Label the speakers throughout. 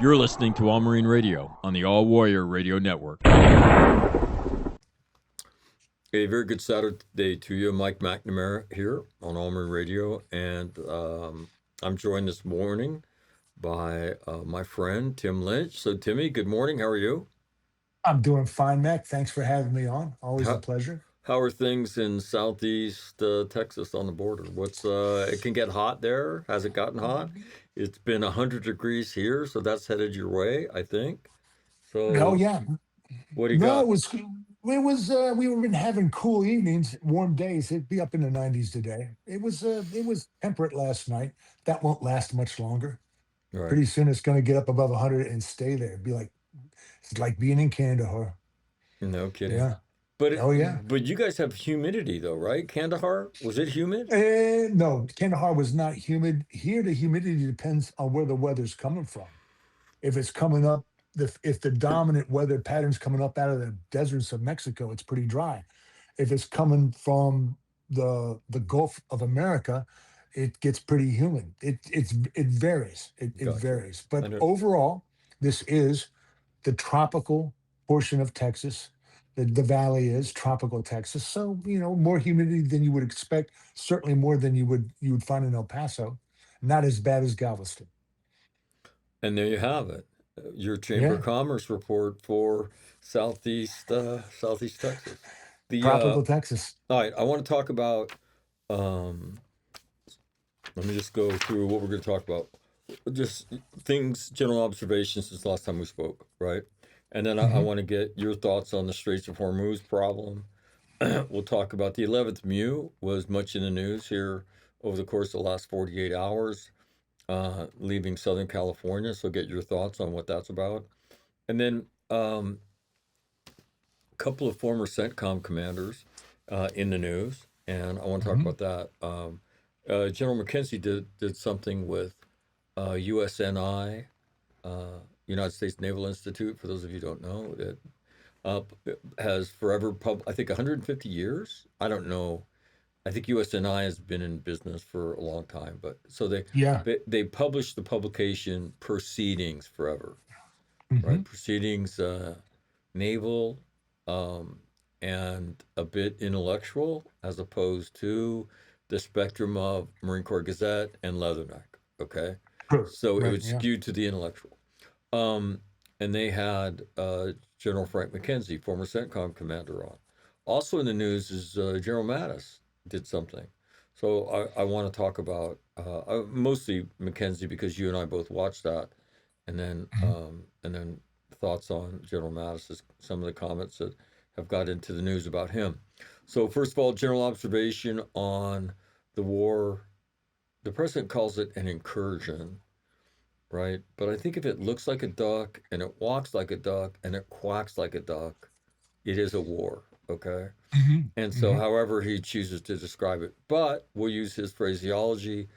Speaker 1: You're listening to All Marine Radio on the All Warrior Radio Network.
Speaker 2: A very good Saturday to you. Mike McNamara here on All Marine Radio, and I'm joined this morning by my friend Tim Lynch. So, Timmy, good morning. How are you?
Speaker 3: I'm doing fine, Mac. Thanks for having me on. Always a
Speaker 2: How,
Speaker 3: pleasure.
Speaker 2: how are things in southeast Texas on the border? What's it can get hot there? Has it gotten hot? It's been 100 degrees here, so that's headed your way, I think.
Speaker 3: Oh
Speaker 2: So,
Speaker 3: yeah.
Speaker 2: what do you
Speaker 3: No,
Speaker 2: got?
Speaker 3: we were been having cool evenings, warm days. It'd be up in the 90s today. It was temperate last night. That won't last much longer.
Speaker 2: All right.
Speaker 3: Pretty soon it's gonna get up above 100 and stay there. It's like being in Kandahar.
Speaker 2: No kidding.
Speaker 3: Yeah.
Speaker 2: But
Speaker 3: Oh yeah.
Speaker 2: but you guys have humidity though, right? Kandahar, was it humid?
Speaker 3: No, Kandahar was not humid. Here the humidity depends on where the weather's coming from. If it's coming up, if the dominant weather pattern's coming up out of the deserts of Mexico, it's pretty dry. If it's coming from the Gulf of America, it gets pretty humid. It varies. It
Speaker 2: Gotcha.
Speaker 3: varies.
Speaker 2: I
Speaker 3: But
Speaker 2: know.
Speaker 3: overall, this is the tropical portion of Texas. The valley is tropical Texas, so more humidity than you would expect. Certainly more than you would find in El Paso. Not as bad as Galveston.
Speaker 2: And there you have it. Your Chamber of
Speaker 3: Yeah,
Speaker 2: Commerce report for Southeast Texas. The
Speaker 3: tropical Texas.
Speaker 2: all right, I want to talk about. Um, Let me just go through what we're going to talk about. Just things, general observations since the last time we spoke, right? And then I
Speaker 3: Hmm.
Speaker 2: want to get your thoughts on the Straits of Hormuz problem. We'll talk about the 11th MEU was much in the news here over the course of the last 48 hours, leaving Southern California. So get your thoughts on what that's about. And then a couple of former CENTCOM commanders in the news, and I want to talk
Speaker 3: Hmm.
Speaker 2: about that. General McKenzie did something with USNI, United States Naval Institute. For those of you who don't know, it uh, has forever I think 150 years. I don't know. I think USNI has been in business for a long time, but so
Speaker 3: Yeah.
Speaker 2: they publish the publication Proceedings Forever,
Speaker 3: Hmm.
Speaker 2: right? Proceedings, naval, um, and a bit intellectual, as opposed to the spectrum of Marine Corps Gazette and Leatherneck. Okay,
Speaker 3: True.
Speaker 2: so it
Speaker 3: Right.
Speaker 2: would
Speaker 3: Yeah.
Speaker 2: skew to the intellectual. Um, and they had General Frank McKenzie, former CENTCOM commander, on. Also in the news is General Mattis did something. So I want to talk about mostly McKenzie because you and I both watched that,
Speaker 3: Mhm.
Speaker 2: and then thoughts on General Mattis, some of the comments that have got into the news about him. So first of all, general observation on the war. The president calls it an incursion, right? But I think if it looks like a duck and it walks like a duck and it quacks like a duck, it is a war, okay?
Speaker 3: Hmm.
Speaker 2: And so,
Speaker 3: Hmm.
Speaker 2: however he chooses to describe it, but we'll use his phraseology.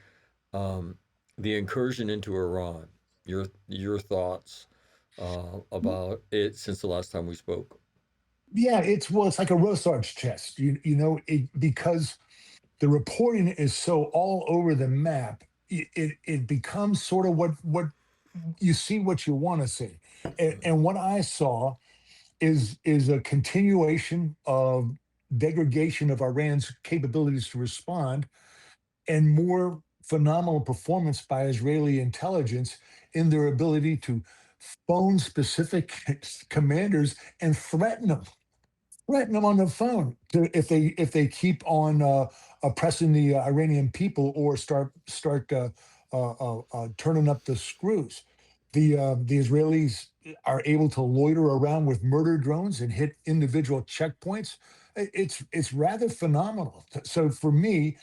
Speaker 2: Um, the incursion into Iran. Your thoughts about it since the last time we spoke?
Speaker 3: Yeah. It's like a Rosar's chest. Because the reporting is so all over the map. It becomes sort of what you see, what you want to see, and what I saw is a continuation of degradation of Iran's capabilities to respond, and more phenomenal performance by Israeli intelligence in their ability to phone specific commanders and threaten them on the phone if they keep on oppressing the Iranian people, or start turning up the screws. The Israelis are able to loiter around with murder drones and hit individual checkpoints. It's rather phenomenal. So for me,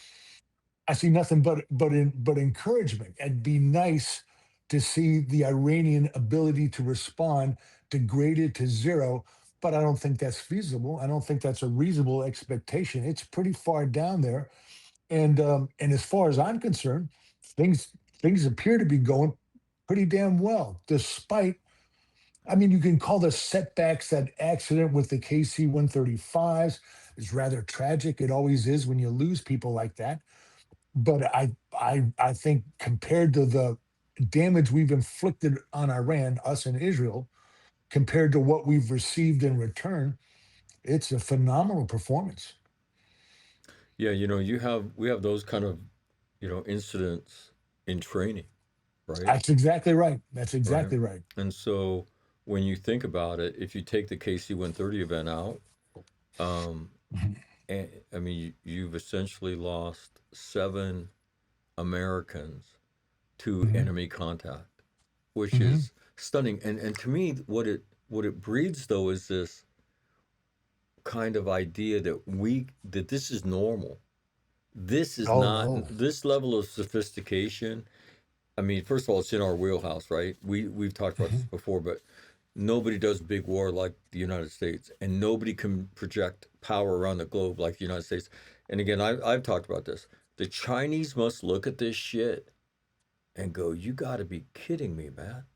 Speaker 3: I see nothing but encouragement. It'd be nice to see the Iranian ability to respond degraded to zero, but I don't think that's feasible. I don't think that's a reasonable expectation. It's pretty far down there, and as far as I'm concerned, things things appear to be going pretty damn well, despite. I mean, you can call the setbacks, that accident with the KC-135s is rather tragic. It always is when you lose people like that, but I think compared to the damage we've inflicted on Iran, us and Israel, compared to what we've received in return, it's a phenomenal performance.
Speaker 2: Yeah, we have those kind of, incidents in training, right?
Speaker 3: That's exactly right. That's
Speaker 2: Right.
Speaker 3: exactly right.
Speaker 2: And so when you think about it, if you take the KC-130 event out, um,
Speaker 3: Mhm.
Speaker 2: I mean, you've essentially lost 7 Americans to
Speaker 3: Mhm.
Speaker 2: enemy contact, which
Speaker 3: Mhm.
Speaker 2: is stunning. And to me, what it breeds though is this kind of idea that this is normal. This is
Speaker 3: Oh
Speaker 2: not
Speaker 3: no.
Speaker 2: this level of sophistication. I mean, first of all, it's in our wheelhouse, right? We've talked about this
Speaker 3: Mhm.
Speaker 2: before, but nobody does big war like the United States, and nobody can project power around the globe like the United States. And again, I've talked about this. The Chinese must look at this shit and go, "You got to be kidding me, man."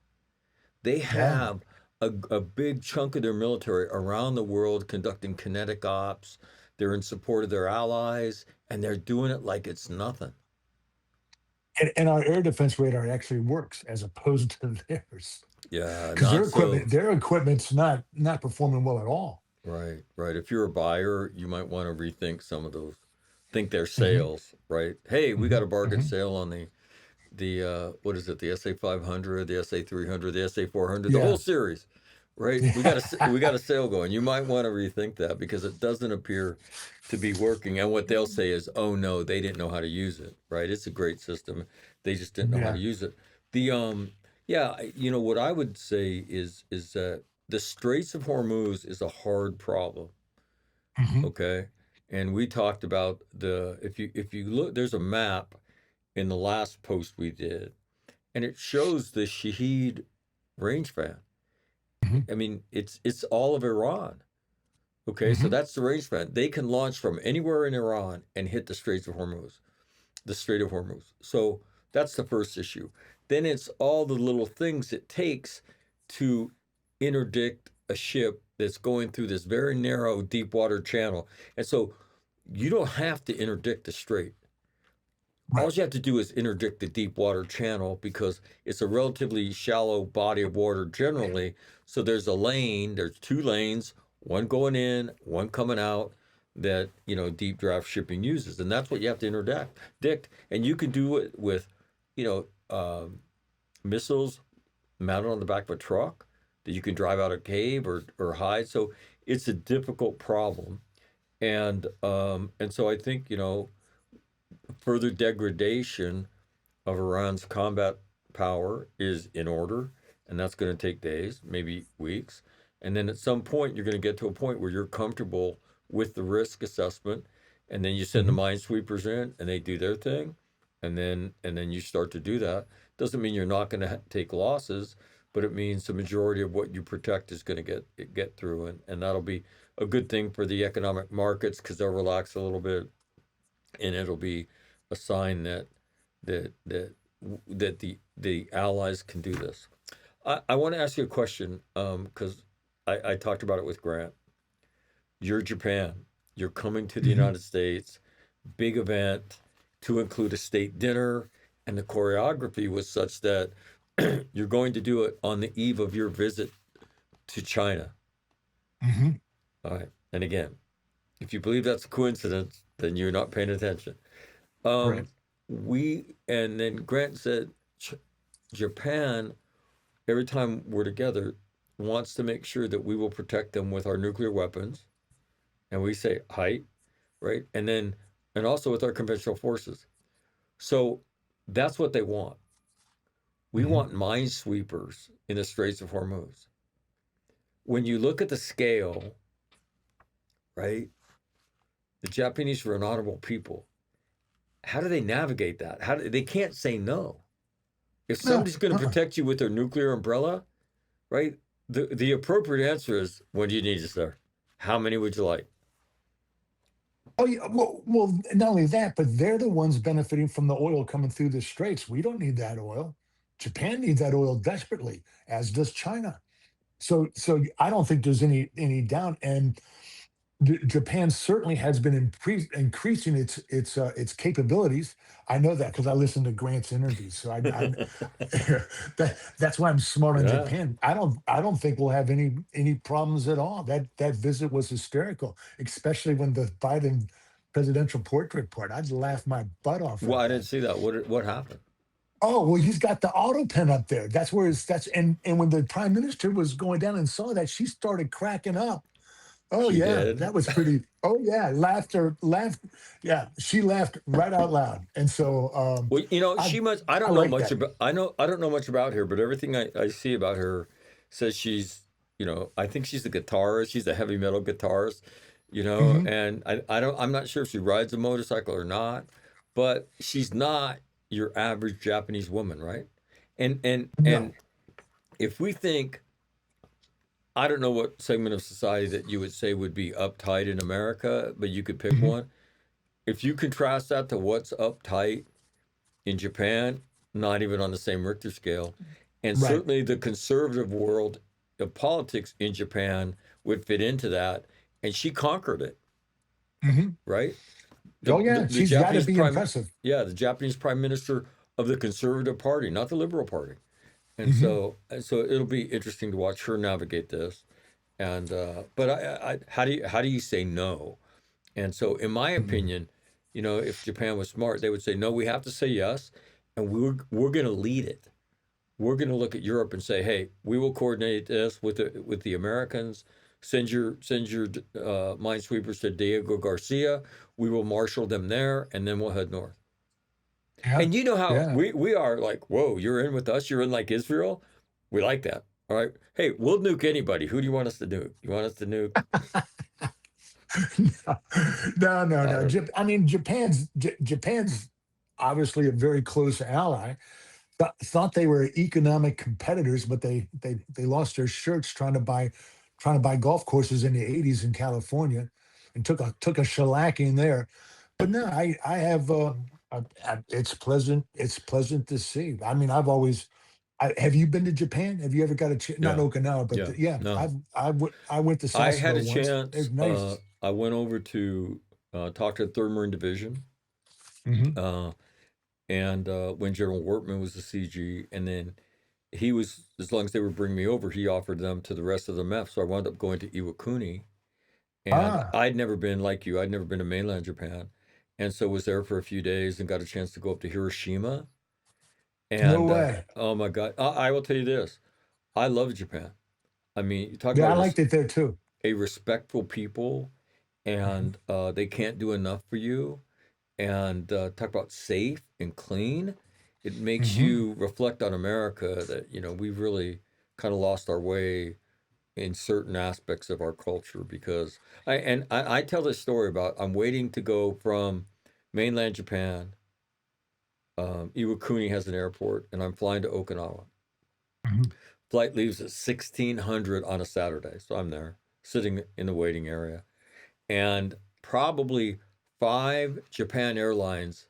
Speaker 2: They
Speaker 3: Yeah.
Speaker 2: have a big chunk of their military around the world conducting kinetic ops. They're in support of their allies, and they're doing it like it's nothing.
Speaker 3: And our air defense radar actually works as opposed to theirs.
Speaker 2: Yeah,
Speaker 3: Because
Speaker 2: not so.
Speaker 3: their equipment's not performing well at all.
Speaker 2: Right, right. If you're a buyer, you might want to rethink some of those. Think they're
Speaker 3: Hmm.
Speaker 2: sales, right? Hey, we got
Speaker 3: Hmm.
Speaker 2: a bargain
Speaker 3: Hmm.
Speaker 2: sale on the what is it? The SA 500, the SA 300, the SA 400, the whole
Speaker 3: Yeah.
Speaker 2: series, right? We got a sale going. You might want to rethink that because it doesn't appear to be working. And what they'll say is, "Oh no, they didn't know how to use it." Right? It's a great system. They just didn't know how to
Speaker 3: Yeah.
Speaker 2: use it. The yeah, what I would say is that the Straits of Hormuz is a hard problem.
Speaker 3: Hmm.
Speaker 2: Okay, and we talked about if you look, there's a map in the last post we did, and it shows the Shaheed rangefan.
Speaker 3: Hmm.
Speaker 2: I mean, it's all of Iran. Okay, so
Speaker 3: Hmm.
Speaker 2: that's the rangefan. They can launch from anywhere in Iran and hit the Straits of Hormuz, the Strait of Hormuz. So that's the first issue. Then it's all the little things it takes to interdict a ship that's going through this very narrow deep water channel. And so you don't have to interdict the strait. All
Speaker 3: Right.
Speaker 2: you have to do is interdict the deep water channel because it's a relatively shallow body of water generally. So there's 2 lanes, one going in, one coming out that, deep draft shipping uses. And that's what you have to interdict. And you can do it with, you know, missiles mounted on the back of a truck that you can drive out a cave or hide. So it's a difficult problem. And so I think, further degradation of Iran's combat power is in order, and that's going to take days, maybe weeks. And then at some point, you're going to get to a point where you're comfortable with the risk assessment, and then you send the
Speaker 3: Hmm.
Speaker 2: minesweepers in, and they do their thing, and then you start to do that. Doesn't mean you're not going to take losses, but it means the majority of what you protect is going to get through, and that'll be a good thing for the economic markets because they'll relax a little bit, and it'll be a sign that that that the allies can do this. I want to ask you a question because I talked about it with Grant. You're Japan. You're coming to the
Speaker 3: Hmm.
Speaker 2: United States. Big event to include a state dinner, and the choreography was such that you're going to do it on the eve of your visit to China.
Speaker 3: Hmm.
Speaker 2: All right. And again, if you believe that's a coincidence, then you're not paying attention.
Speaker 3: Right.
Speaker 2: Um, and then Grant said, Japan, every time we're together, wants to make sure that we will protect them with our nuclear weapons. And we say height, right? And also with our conventional forces. So that's what they want. We
Speaker 3: Hmm.
Speaker 2: want minesweepers in the Straits of Hormuz. When you look at the scale, right? The Japanese are an honorable people. How do they navigate that? They can't say no. If
Speaker 3: No.
Speaker 2: somebody's going to
Speaker 3: Uh-uh.
Speaker 2: protect you with their nuclear umbrella, right? The appropriate answer is, when do you need it, sir? How many would you like?
Speaker 3: Oh, yeah. Well, not only that, but they're the ones benefiting from the oil coming through the straits. We don't need that oil. Japan needs that oil desperately, as does China. So I don't think there's any doubt. And Japan certainly has been increasing its capabilities. I know that because I listen to Grant's interviews. So that's why I'm smart on
Speaker 2: Yeah.
Speaker 3: Japan. I don't think we'll have any problems at all. That visit was hysterical, especially when the Biden presidential portrait part. I'd laugh my butt off
Speaker 2: Well,
Speaker 3: at
Speaker 2: I didn't
Speaker 3: that.
Speaker 2: see that. What happened?
Speaker 3: Oh well, he's got the auto pen up there. That's where it's that's and when the prime minister was going down and saw that, she started cracking up. Oh
Speaker 2: She
Speaker 3: yeah,
Speaker 2: did.
Speaker 3: that was pretty. Oh yeah, laughed. Yeah, she laughed right out loud, and so
Speaker 2: Well,
Speaker 3: I
Speaker 2: she must. I
Speaker 3: I
Speaker 2: don't know
Speaker 3: like
Speaker 2: much
Speaker 3: that.
Speaker 2: about. I don't know much about her, but everything I see about her says she's. I think she's a guitarist. She's a heavy metal guitarist.
Speaker 3: Hmm.
Speaker 2: And I don't. I'm not sure if she rides a motorcycle or not, but she's not your average Japanese woman, right? And
Speaker 3: No.
Speaker 2: if we think, I don't know what segment of society that you would say would be uptight in America, but you could pick
Speaker 3: Hmm.
Speaker 2: one. If you contrast that to what's uptight in Japan, not even on the same Richter scale. And
Speaker 3: Right.
Speaker 2: certainly the conservative world of politics in Japan would fit into that. And she conquered it,
Speaker 3: Hmm.
Speaker 2: right?
Speaker 3: Oh yeah,
Speaker 2: The
Speaker 3: she's got to
Speaker 2: Japanese
Speaker 3: be impressive.
Speaker 2: yeah, the Japanese prime minister of the conservative party, not the liberal party.
Speaker 3: Hmm.
Speaker 2: And so it'll be interesting to watch her navigate this. And but how do you say no? And so, in my opinion, if Japan was smart, they would say, no, we have to say yes, and we're going to lead it. We're going to look at Europe and say, hey, we will coordinate this with the Americans. Send your minesweepers to Diego Garcia. We will marshal them there, and then we'll head north.
Speaker 3: Yeah.
Speaker 2: And you know how
Speaker 3: Yeah.
Speaker 2: we are like, whoa, you're in with us. You're in like Israel. We like that. All right. Hey, we'll nuke anybody. Who do you want us to nuke? You want us to nuke?
Speaker 3: No, no,
Speaker 2: I
Speaker 3: no.
Speaker 2: don't.
Speaker 3: I mean, Japan's obviously a very close ally. Thought they were economic competitors, but they lost their shirts trying to buy golf courses in the '80s in California, and took a shellacking there. But no, I have it's pleasant to see. I mean, have you been to Japan? Have you ever got a chance? Not
Speaker 2: Yeah.
Speaker 3: Okinawa, but
Speaker 2: Yeah.
Speaker 3: yeah,
Speaker 2: No.
Speaker 3: I went to
Speaker 2: I had a
Speaker 3: Sasebo once.
Speaker 2: chance.
Speaker 3: It's nice.
Speaker 2: I went over to talk to the Third Marine Division,
Speaker 3: Hmm.
Speaker 2: uh, and when General Wortman was the CG, and then he was, as long as they were bringing me over, he offered them to the rest of the MEF. So I wound up going to Iwakuni, and
Speaker 3: Ah,
Speaker 2: I'd never been like you. I'd never been to mainland Japan, and so was there for a few days and got a chance to go up to Hiroshima.
Speaker 3: no
Speaker 2: And
Speaker 3: way.
Speaker 2: oh my God, I will tell you this: I love Japan. I mean, you talk
Speaker 3: Yeah, I
Speaker 2: about
Speaker 3: liked it there too.
Speaker 2: a respectful people,
Speaker 3: Mhm.
Speaker 2: and they can't do enough for you. And talk about safe and clean. It makes
Speaker 3: Hmm.
Speaker 2: you reflect on America that we've really kind of lost our way in certain aspects of our culture because I tell this story about I'm waiting to go from mainland Japan. Iwakuni has an airport, and I'm flying to Okinawa.
Speaker 3: Hmm.
Speaker 2: Flight leaves at 1600 on a Saturday, so I'm there sitting in the waiting area, and probably five Japan Airlines,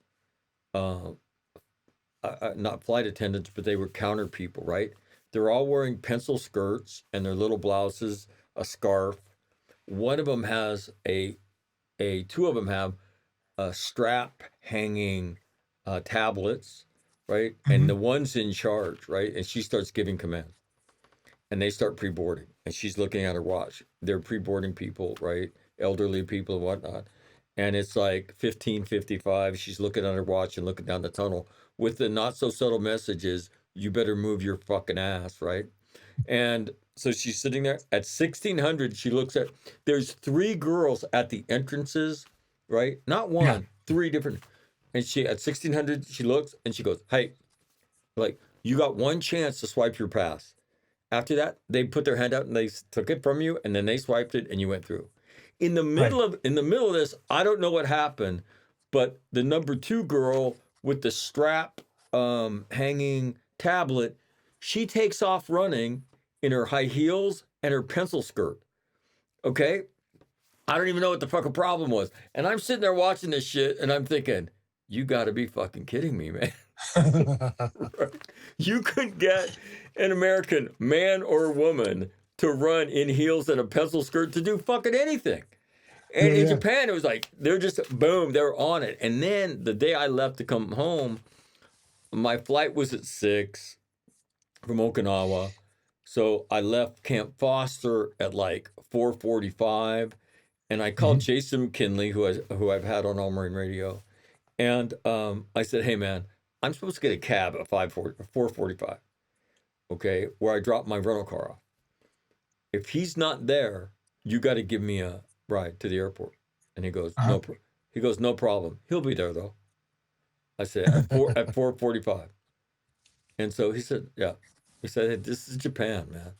Speaker 2: uh, not flight attendants, but they were counter people, right? They're all wearing pencil skirts and their little blouses, a scarf. One of them has two of them have a strap hanging tablets, right? And the
Speaker 3: Hmm.
Speaker 2: one's in charge, right? And she starts giving commands, and they start pre-boarding, and she's looking at her watch. They're pre-boarding people, right? Elderly people and whatnot. And it's like 15:55. She's looking at her watch and looking down the tunnel with the not so subtle messages, you better move your fucking ass, right? And so she's sitting there at 1600. She looks at, there's three girls at the entrances, right? Not
Speaker 3: Yeah.
Speaker 2: one, three different. And she, at 1600, she looks and she goes, hey, like, you got one chance to swipe your pass. After that, they put their hand out and they took it from you, and then they swiped it, and you went through.
Speaker 3: Right.
Speaker 2: In the middle of this, I don't know what happened, but the number two girl with the strap hanging tablet, she takes off running in her high heels and her pencil skirt. Okay, I don't even know what the fucking problem was, and I'm sitting there watching this shit, and I'm thinking, you got to be fucking kidding me, man. Right? You couldn't get an American man or woman to run in heels and a pencil skirt to do fucking anything. And
Speaker 3: Yeah,
Speaker 2: in
Speaker 3: yeah.
Speaker 2: Japan, it was like they're just boom, they're on it. And then the day I left to come home, my flight was at 6 from Okinawa. So I left Camp Foster at like 4:45, and I called
Speaker 3: Mhm.
Speaker 2: Jason McKinley, who I've had on All Marine Radio, and I said, "Hey man, I'm supposed to get a cab at 4:45, okay, where I drop my rental car off. If he's not there, you got to give me a ride to the airport." And he goes,
Speaker 3: Uh-huh.
Speaker 2: "No, he goes, no problem. He'll be there though." I said, at 4:45, and so he said, "Yeah." He said, "Hey, this is Japan, man.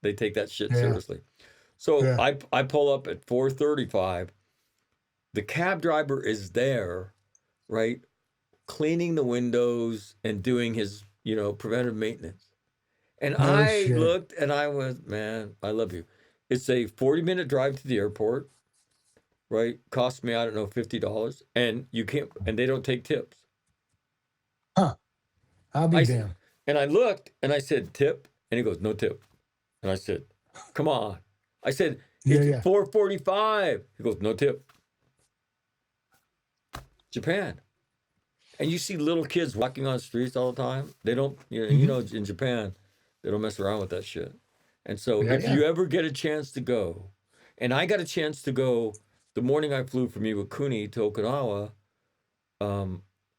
Speaker 2: They take that shit
Speaker 3: Yeah,
Speaker 2: seriously." So
Speaker 3: yeah.
Speaker 2: I pull up at 4:35. The cab driver is there, right, cleaning the windows and doing his, preventive maintenance. And
Speaker 3: No
Speaker 2: I
Speaker 3: shit.
Speaker 2: looked and I was, man, I love you. It's a 40-minute drive to the airport, right? Cost me, I don't know, $50. And you can't, and they don't take tips.
Speaker 3: Huh. I'll be
Speaker 2: I
Speaker 3: damned.
Speaker 2: and I looked and I said, "Tip?" And he goes, "No tip." And I said, "Come on." I said,
Speaker 3: Yeah,
Speaker 2: "It's
Speaker 3: yeah.
Speaker 2: 4:45." He goes, "No tip." Japan. And you see little kids walking on the streets all the time. They don't,
Speaker 3: Hmm.
Speaker 2: in Japan, they don't mess around with that shit. And so
Speaker 3: Yeah,
Speaker 2: if
Speaker 3: yeah.
Speaker 2: you ever get a chance to go, and I got a chance to go the morning I flew from Iwakuni to Okinawa,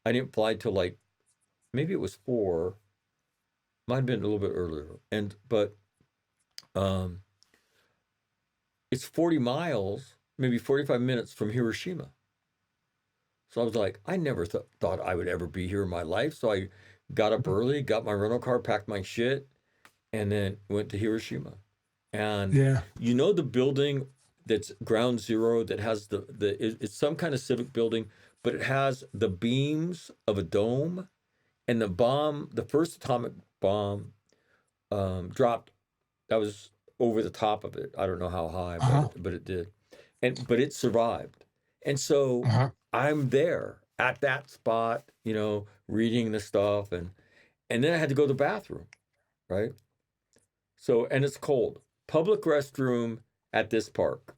Speaker 2: I didn't fly till like maybe it was 4, might have been a little bit earlier. But um, it's 40 miles, maybe 45 minutes from Hiroshima. So I was like, I never thought I would ever be here in my life. So I got up early, got my rental car, packed my shit, and then went to Hiroshima. And
Speaker 3: Yeah.
Speaker 2: the building that's ground zero that has it's some kind of civic building, but it has the beams of a dome, and the first atomic bomb dropped. That was over the top of it. I don't know how high, but
Speaker 3: Uh-huh.
Speaker 2: it did, but it survived. And so
Speaker 3: Uh-huh.
Speaker 2: I'm there at that spot, reading the stuff, and then I had to go to the bathroom, right? So, and it's cold. Public restroom at this park.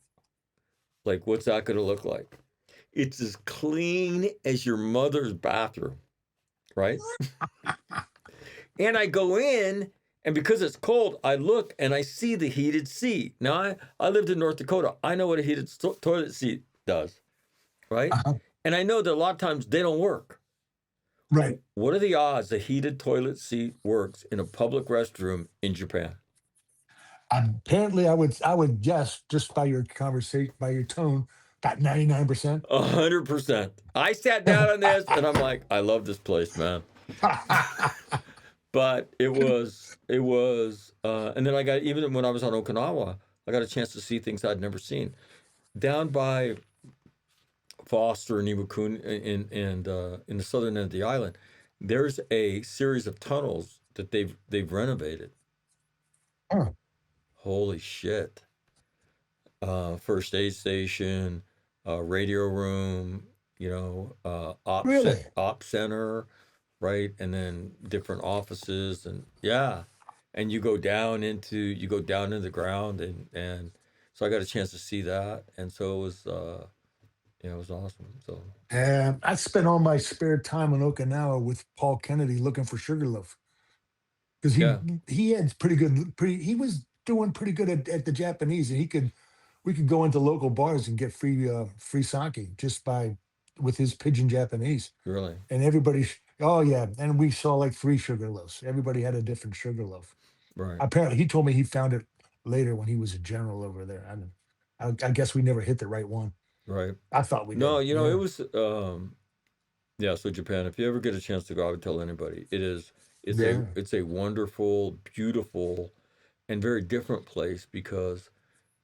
Speaker 2: Like, what's that going to look like? It's as clean as your mother's bathroom, right? And I go in, and because it's cold, I look and I see the heated seat. Now, I lived in North Dakota. I know what a heated toilet seat does, right?
Speaker 3: Uh-huh.
Speaker 2: And I know that a lot of times they don't work.
Speaker 3: Right.
Speaker 2: What are the odds a heated toilet seat works in a public restroom in Japan?
Speaker 3: Apparently, I would guess just by your conversation, by your tone, about 99%.
Speaker 2: 100%. I sat down on this and I'm like, I love this place, man. But and then even when I was on Okinawa, I got a chance to see things I'd never seen. Down by Foster and Iwakuni in the southern end of the island, there's a series of tunnels that they've renovated.
Speaker 3: Huh.
Speaker 2: Holy shit. First aid station, radio room,
Speaker 3: Really?
Speaker 2: op center, right, and then different offices, and yeah, and you go down into the ground, and so I got a chance to see that, and so it was it was awesome. So
Speaker 3: And I spent all my spare time in Okinawa with Paul Kennedy looking for sugarloaf because he
Speaker 2: yeah,
Speaker 3: he had he was doing pretty good at the Japanese, and we could go into local bars and get free sake just by with his pigeon Japanese.
Speaker 2: really,
Speaker 3: And everybody, oh yeah, and we saw like three sugar loaves. Everybody had a different sugar loaf.
Speaker 2: right,
Speaker 3: Apparently, he told me he found it later when he was a general over there. I guess we never hit the right one.
Speaker 2: right.
Speaker 3: I thought we
Speaker 2: No,
Speaker 3: did.
Speaker 2: it
Speaker 3: Yeah,
Speaker 2: was yeah. So Japan, if you ever get a chance to go, I would tell anybody
Speaker 3: yeah,
Speaker 2: it's a wonderful, beautiful, and very different place because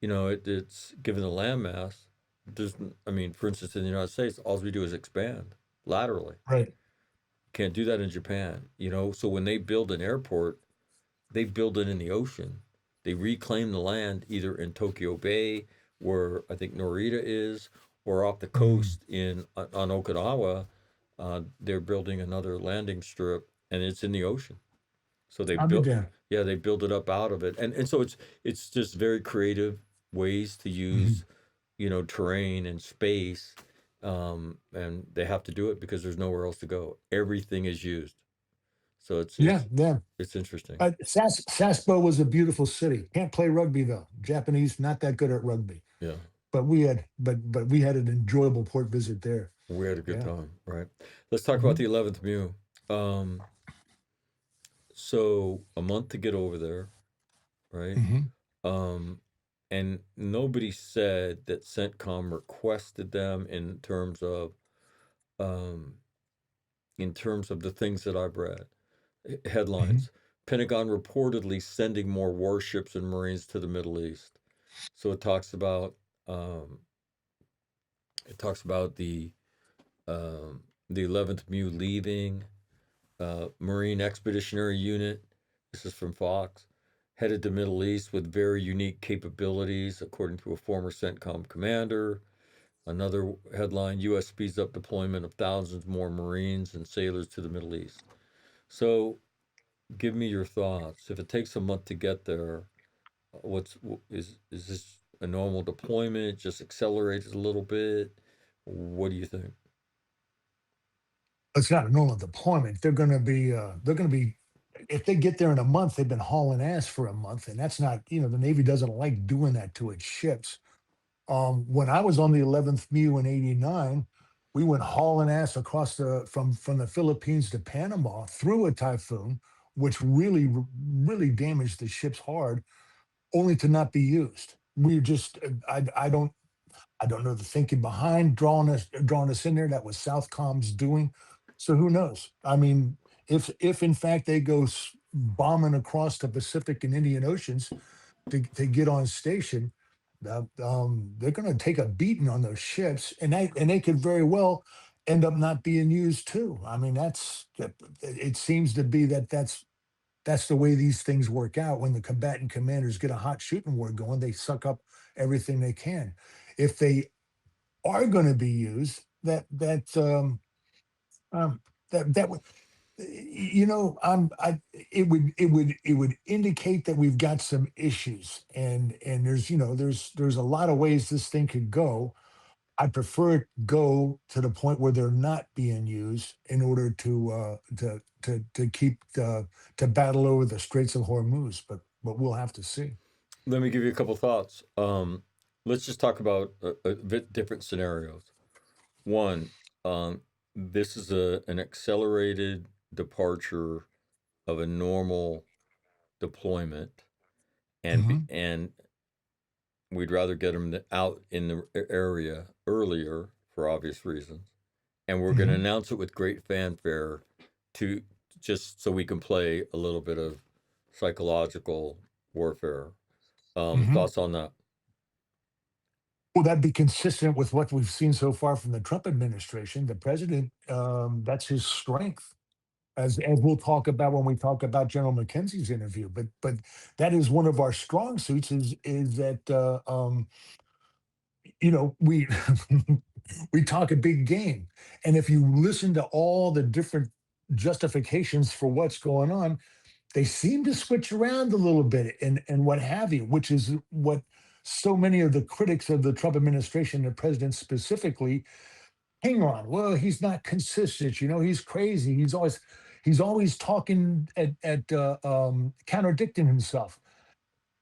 Speaker 2: it's given the landmass. I mean, for instance, in the United States, all we do is expand laterally.
Speaker 3: right.
Speaker 2: Can't do that in Japan. So when they build an airport, they build it in the ocean. They reclaim the land either in Tokyo Bay, where I think Narita is, or off the
Speaker 3: Mm,
Speaker 2: coast on Okinawa. They're building another landing strip, and it's in the ocean. So they
Speaker 3: I'll be
Speaker 2: built,
Speaker 3: damned.
Speaker 2: yeah, they build it up out of it, and so it's just very creative ways to
Speaker 3: Mhm.
Speaker 2: use terrain and space, and they have to do it because there's nowhere else to go. Everything is used, so it's
Speaker 3: Yeah,
Speaker 2: it's
Speaker 3: yeah.
Speaker 2: it's interesting.
Speaker 3: Sasbo was a beautiful city. Can't play rugby though. Japanese not that good at rugby.
Speaker 2: Yeah,
Speaker 3: But we had an enjoyable port visit there.
Speaker 2: we had a good
Speaker 3: Yeah.
Speaker 2: time, right? Let's talk about
Speaker 3: Hmm.
Speaker 2: the 11th MEU. Um, so a month to get over there, right?
Speaker 3: Hmm.
Speaker 2: Um, and nobody said that CENTCOM requested them um, in terms of the things that I've read.
Speaker 3: Hmm.
Speaker 2: Headlines: Pentagon reportedly sending more warships and Marines to the Middle East. So um, it talks about the 11th MEU leaving, Marine Expeditionary Unit. This is from Fox. Headed to Middle East with very unique capabilities, according to a former CENTCOM commander. Another headline: U.S. speeds up deployment of thousands more Marines and sailors to the Middle East. So, give me your thoughts. If it takes a month to get there, is this a normal deployment? Just accelerated a little bit? What do you think?
Speaker 3: It's not a normal deployment. They're going to be if they get there in a month, they've been hauling ass for a month, and that's not, the Navy doesn't like doing that to its ships. When I was on the 11th MEU in '89, we went hauling ass across from the Philippines to Panama through a typhoon, which really damaged the ships hard, only to not be used. We just I don't know the thinking behind drawing us in there. That was Southcom's doing. So who knows? I mean, if in fact they go bombing across the Pacific and Indian Oceans to get on station, they're going to take a beating on those ships, and they could very well end up not being used too. I mean, it seems to be that's the way these things work out. When the combatant commanders get a hot shooting war going, they suck up everything they can. If they are going to be used, um, that would, it would indicate that we've got some issues, and there's a lot of ways this thing could go. I prefer it go to the point where they're not being used in order to keep to battle over the Straits of Hormuz, but we'll have to see.
Speaker 2: Let me give you a couple thoughts. Let's just talk about a bit different scenarios. One, this is an accelerated departure of a normal deployment,
Speaker 3: Hmm.
Speaker 2: and we'd rather get them out in the area earlier for obvious reasons, and we're going to
Speaker 3: Hmm.
Speaker 2: announce it with great fanfare to just so we can play a little bit of psychological warfare.
Speaker 3: Hmm.
Speaker 2: Thoughts on that?
Speaker 3: Well, that'd be consistent with what we've seen so far from the Trump administration. The president, that's his strength, as we'll talk about when we talk about General McKenzie's interview. But that is one of our strong suits is that we we talk a big game, and if you listen to all the different justifications for what's going on, they seem to switch around a little bit and what have you, which is what so many of the critics of the Trump administration, the president specifically, hang on. Well, he's not consistent. He's crazy. He's always talking at contradicting himself.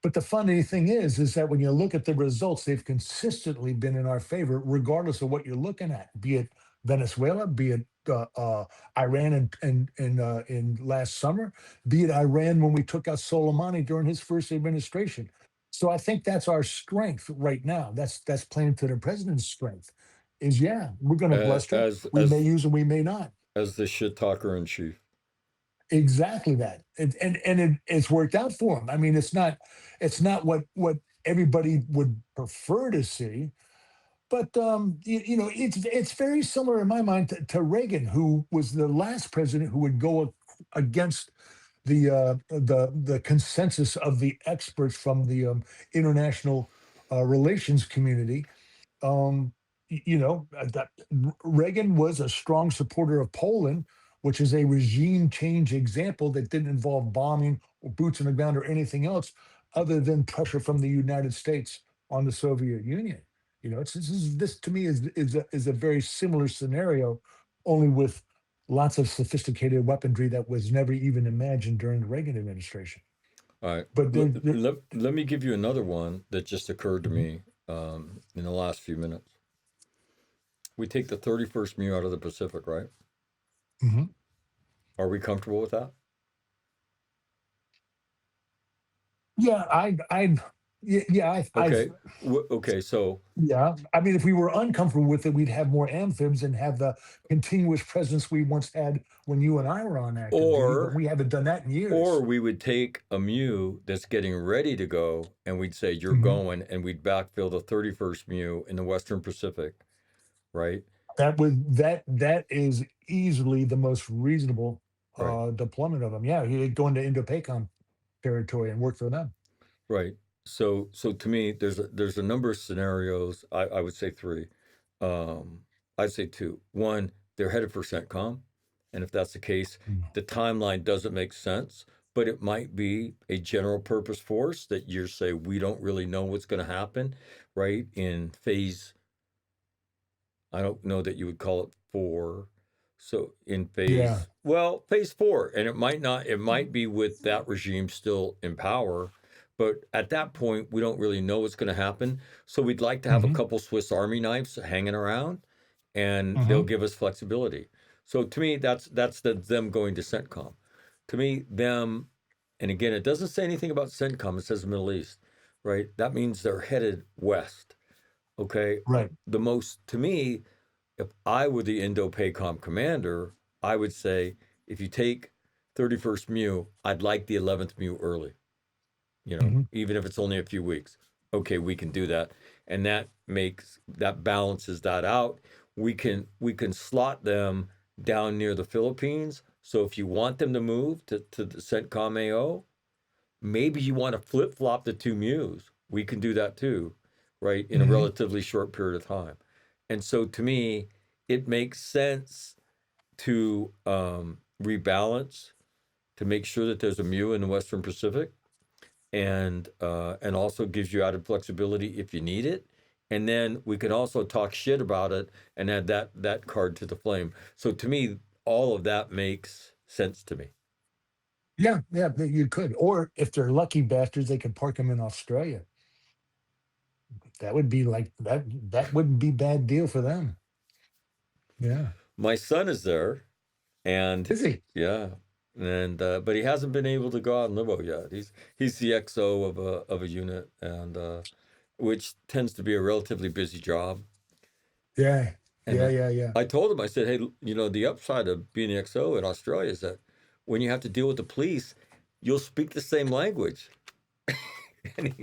Speaker 3: But the funny thing is that when you look at the results, they've consistently been in our favor, regardless of what you're looking at, be it Venezuela, be it Iran in last summer, be it Iran when we took out Soleimani during his first administration. So I think that's our strength right now. That's playing to the president's strength. Is yeah, we're going to
Speaker 2: Uh,
Speaker 3: bluster.
Speaker 2: as
Speaker 3: We may
Speaker 2: as
Speaker 3: use and we may not.
Speaker 2: as the shit talker in chief.
Speaker 3: Exactly that, it's worked out for him. I mean, it's not what everybody would prefer to see, but it's very similar in my mind to Reagan, who was the last president who would go against the consensus of the experts from the international relations community. Reagan was a strong supporter of Poland, which is a regime change example that didn't involve bombing or boots on the ground or anything else other than pressure from the United States on the Soviet Union. This to me is a very similar scenario, only with lots of sophisticated weaponry that was never even imagined during the Reagan administration.
Speaker 2: All right.
Speaker 3: But
Speaker 2: Let me give you another one that just occurred to
Speaker 3: Mhm,
Speaker 2: me in the last few minutes. We take the 31st MEU out of the Pacific, right?
Speaker 3: mhm.
Speaker 2: Are we comfortable with that?
Speaker 3: Yeah,
Speaker 2: Okay. Okay. So,
Speaker 3: yeah. I mean, if we were uncomfortable with it, we'd have more amphibs and have the continuous presence we once had when you and I were on active duty. But
Speaker 2: or
Speaker 3: we haven't done that in
Speaker 2: or
Speaker 3: years.
Speaker 2: we would take a MEU that's getting ready to go, and we'd say you're
Speaker 3: Mhm.
Speaker 2: going, and we'd backfill the 31st MEU in the Western Pacific, right?
Speaker 3: That is easily the most reasonable
Speaker 2: Right.
Speaker 3: deployment of them. Yeah, he'd go into Indo-PACOM territory and work for them.
Speaker 2: Right. So to me, there's a number of scenarios. I would say three. Um, I'd say two. One, they're headed for CENTCOM, and if that's the case,
Speaker 3: Mm.
Speaker 2: the timeline doesn't make sense. But it might be a general purpose force that you say we don't really know what's going to happen, right? In phase, I don't know that you would call it four. So in
Speaker 3: Yeah.
Speaker 2: phase four, and it might not, it might be with that regime still in power, but at that point, we don't really know what's going to happen. So we'd like to have a
Speaker 3: Hmm.
Speaker 2: couple Swiss Army knives hanging around, and they'll
Speaker 3: Hmm.
Speaker 2: give us flexibility. So to me, that's them going to CENTCOM. To me, them, and again, it doesn't say anything about CENTCOM. It says Middle East, right? That means they're headed west. Okay,
Speaker 3: Right.
Speaker 2: to me, if I were the Indo-PACOM commander, I would say, if you take 31st MEU, I'd like the 11th MEU early,
Speaker 3: Hmm.
Speaker 2: even if it's only a few weeks. Okay, we can do that. And that balances that out. We can slot them down near the Philippines. So if you want them to move to the CENTCOM AO, maybe you want to flip flop the two MEUs. We can do that too, right? In a
Speaker 3: Hmm.
Speaker 2: relatively short period of time. And so to me, it makes sense to rebalance to make sure that there's a MEU in the Western Pacific, and also gives you added flexibility if you need it. And then we can also talk shit about it and add that card to the flame. So to me, all of that makes sense to me.
Speaker 3: Yeah, yeah, you could. Or if they're lucky bastards, they could park them in Australia. That would be like that. That wouldn't be bad deal for them. Yeah.
Speaker 2: My son is there, and
Speaker 3: Is he?
Speaker 2: yeah, and but he hasn't been able to go out and live yet. He's the XO of a unit, and which tends to be a relatively busy job.
Speaker 3: Yeah.
Speaker 2: And
Speaker 3: Yeah. Yeah. Yeah.
Speaker 2: I told him, I said, hey, the upside of being the XO in Australia is that when you have to deal with the police, you'll speak the same language. And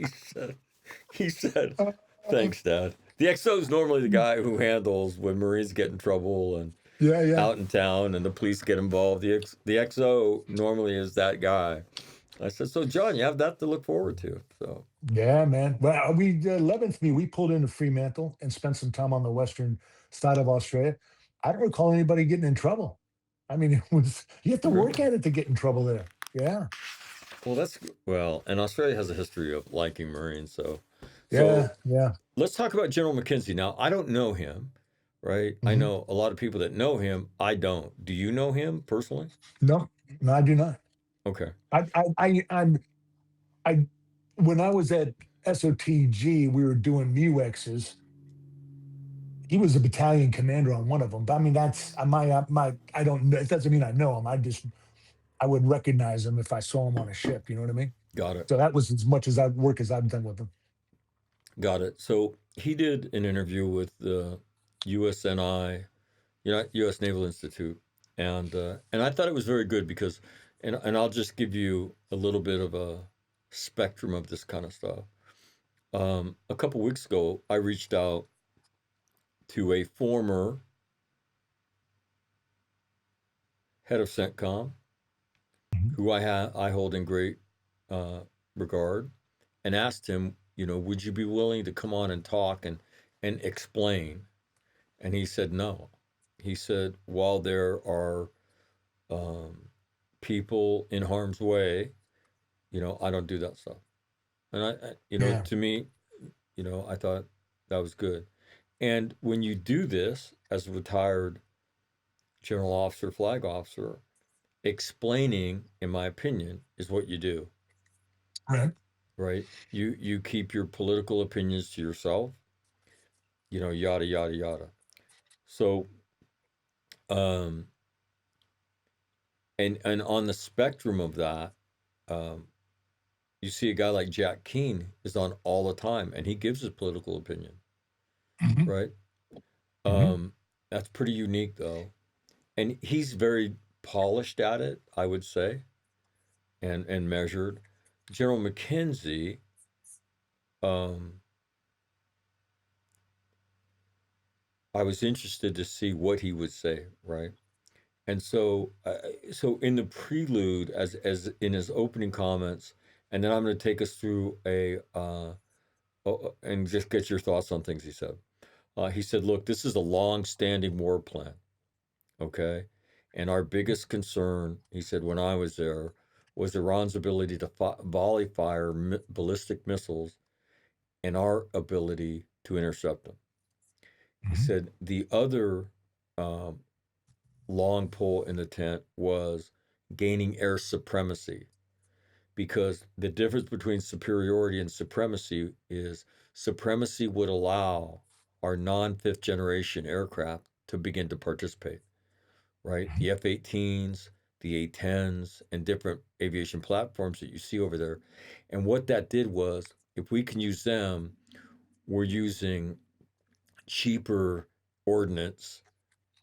Speaker 2: he said,
Speaker 3: Uh,
Speaker 2: thanks, Dad. The XO is normally the guy who handles when Marines get in trouble and
Speaker 3: yeah. Yeah.
Speaker 2: out in town and the police get involved. The XO normally is that guy. I said, so John, you have that to look forward to. So
Speaker 3: Yeah, man. Well, we 11th me. We pulled into Fremantle and spent some time on the western side of Australia. I don't recall anybody getting in trouble. I mean, it was you have to work
Speaker 2: really,
Speaker 3: at it to get in trouble there. Yeah.
Speaker 2: well, and Australia has a history of liking Marines. So
Speaker 3: Yeah. Yeah.
Speaker 2: let's talk about General McKenzie. Now, I don't know him, right? I
Speaker 3: Hmm.
Speaker 2: know a lot of people that know him. I don't. Do you know him personally?
Speaker 3: No, no, I do not.
Speaker 2: Okay.
Speaker 3: I'm I when I was at SOTG, we were doing MUXs. He was a battalion commander on one of them. But I mean, that's my. I don't know. It doesn't mean I know him. I would recognize him if I saw him on a ship. You know what I mean?
Speaker 2: Got it.
Speaker 3: So that was as much as I work as I've done with him.
Speaker 2: Got it. So he did an interview with the USNI, U.S. Naval Institute, and I thought it was very good because, and I'll just give you a little bit of a spectrum of this kind of stuff. A couple weeks ago, I reached out to a former head of CENTCOM
Speaker 3: Mhm.
Speaker 2: who I hold in great uh, regard, and asked him, would you be willing to come on and talk and explain? And he said no. He said, while there are um, people in harm's way, I don't do that stuff. And
Speaker 3: Yeah.
Speaker 2: to me, I thought, That was good. And when you do this as a retired general officer, flag officer, explaining, in my opinion, is what you do,
Speaker 3: Right.
Speaker 2: right? You keep your political opinions to yourself, yada yada yada. So, um, and on the spectrum of that, um, you see a guy like Jack Keane is on all the time, and he gives his political opinion,
Speaker 3: Hmm.
Speaker 2: right?
Speaker 3: Hmm.
Speaker 2: Um, that's pretty unique, though, and he's very polished at it, I would say, and measured. General McKenzie, um, I was interested to see what he would say, right? And so in the prelude, as in his opening comments, and then I'm going to take us through and just get your thoughts on things he said. He said, "Look, this is a long-standing war plan, okay? And our biggest concern," he said, "when I was there, was Iran's ability to volley fire ballistic missiles and our ability to intercept them." He
Speaker 3: Hmm.
Speaker 2: said the other um, long pole in the tent was gaining air supremacy, because the difference between superiority and supremacy is supremacy would allow our non fifth generation aircraft to begin to participate, right? The F 18s, the A-10s, and different aviation platforms that you see over there. And what that did was, if we can use them, we're using cheaper ordnance,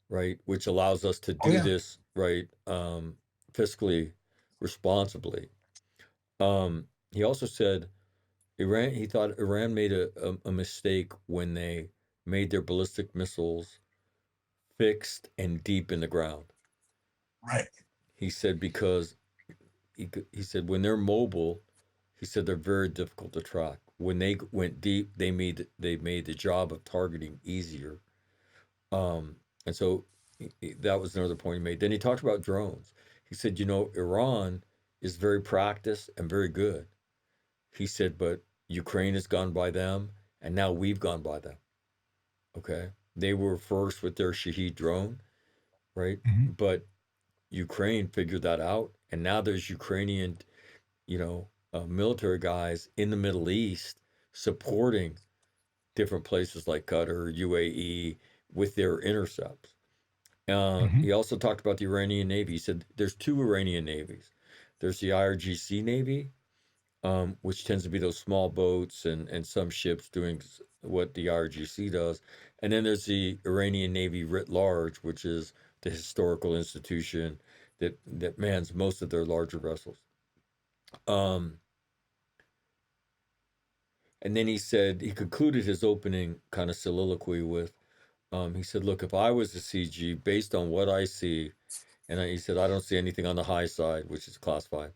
Speaker 2: right? Which allows us to
Speaker 3: Oh
Speaker 2: do
Speaker 3: yeah.
Speaker 2: this, right, fiscally responsibly. He also said he thought Iran made a mistake when they made their ballistic missiles fixed and deep in the ground.
Speaker 3: Right.
Speaker 2: He said because he said when they're mobile, he said they're very difficult to track. When they went deep, they made the job of targeting easier. And so that was another point he made. Then he talked about drones. He said, Iran is very practiced and very good. He said, but Ukraine has gone by them, and now we've gone by them. Okay. They were first with their Shahed drone, right?
Speaker 3: Hmm.
Speaker 2: But Ukraine figured that out. And now there's Ukrainian, military guys in the Middle East supporting different places like Qatar, UAE with their intercepts.
Speaker 3: Hmm.
Speaker 2: He also talked about the Iranian Navy. He said there's two Iranian navies. There's the IRGC Navy, which tends to be those small boats and some ships doing what the IRGC does. And then there's the Iranian Navy writ large, which is the historical institution that mans most of their larger vessels. Um, and then he concluded his opening kind of soliloquy with, he said, look, if I was a CG, based on what I see, he said, I don't see anything on the high side, which is classified.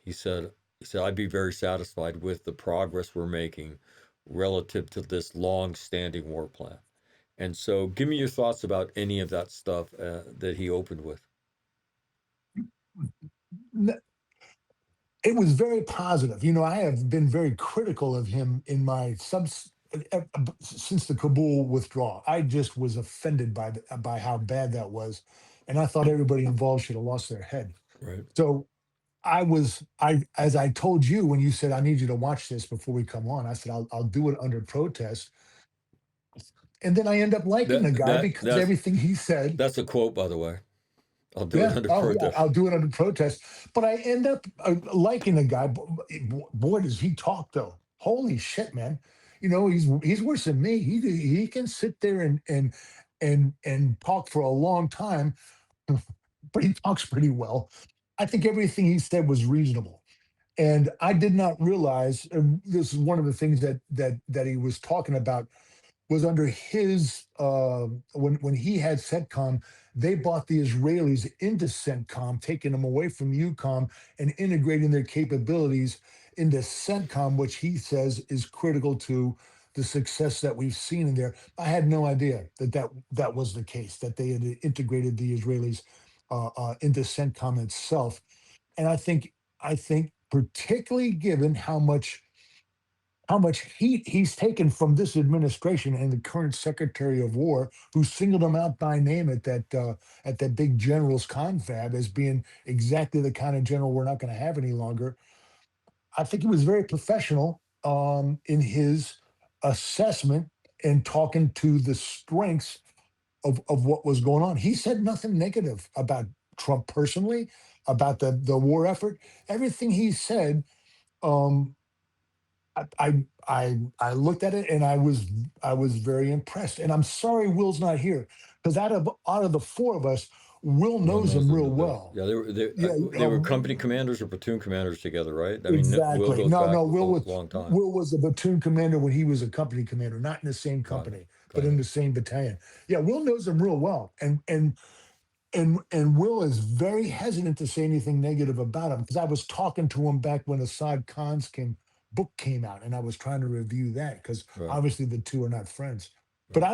Speaker 2: He said, I'd be very satisfied with the progress we're making relative to this long-standing war plan. And so, give me your thoughts about any of that stuff that he opened with.
Speaker 3: It was very positive. I have been very critical of him in my subs since the Kabul withdrawal. I just was offended by how bad that was, and I thought everybody involved should have lost their head.
Speaker 2: Right.
Speaker 3: So I as I told you when you said I need you to watch this before we come on. I said I'll do it under protest, and then I end up liking
Speaker 2: That
Speaker 3: the guy
Speaker 2: that
Speaker 3: because
Speaker 2: that's
Speaker 3: everything he said.
Speaker 2: that's a quote, by the way. I'll do it
Speaker 3: Yeah.
Speaker 2: under
Speaker 3: Oh, yeah.
Speaker 2: protest.
Speaker 3: I'll do it under protest. But I end up liking the guy. Boy, does he talk though! Holy shit, man! He's worse than me. He can sit there and talk for a long time, but he talks pretty well. I think everything he said was reasonable, and I did not realize this is one of the things that he was talking about was under his when he had CENTCOM, they bought the Israelis into CENTCOM, taking them away from UCOM and integrating their capabilities into CENTCOM, which he says is critical to the success that we've seen in there. I had no idea that was the case, that they had integrated the Israelis into CENTCOM itself. And I think particularly given how much how much heat he's taken from this administration and the current Secretary of War, who singled him out by name at that big generals confab as being exactly the kind of general we're not going to have any longer. I think he was very professional in his assessment and talking to the strengths of what was going on. He said nothing negative about Trump personally, about the war effort. Everything he said, um, I looked at it and I was very impressed. And I'm sorry Will's not here because out of the four of us, Will
Speaker 2: Will
Speaker 3: knows
Speaker 2: knows
Speaker 3: him
Speaker 2: them
Speaker 3: real
Speaker 2: the best.
Speaker 3: well.
Speaker 2: Yeah,
Speaker 3: Yeah,
Speaker 2: they were company commanders or platoon commanders together, right? I mean, Will
Speaker 3: exactly.
Speaker 2: goes
Speaker 3: No,
Speaker 2: back
Speaker 3: no,
Speaker 2: a long time.
Speaker 3: Will was a platoon commander when he was a company commander, not in the same
Speaker 2: Got it.
Speaker 3: company, but
Speaker 2: Got
Speaker 3: in
Speaker 2: it.
Speaker 3: the same battalion. Yeah, Will knows him real well, and Will is very hesitant to say anything negative about him because I was talking to him back when Assad Khan's book came out, and I was trying to review that because
Speaker 2: Right.
Speaker 3: obviously the two are not friends. But
Speaker 2: Right.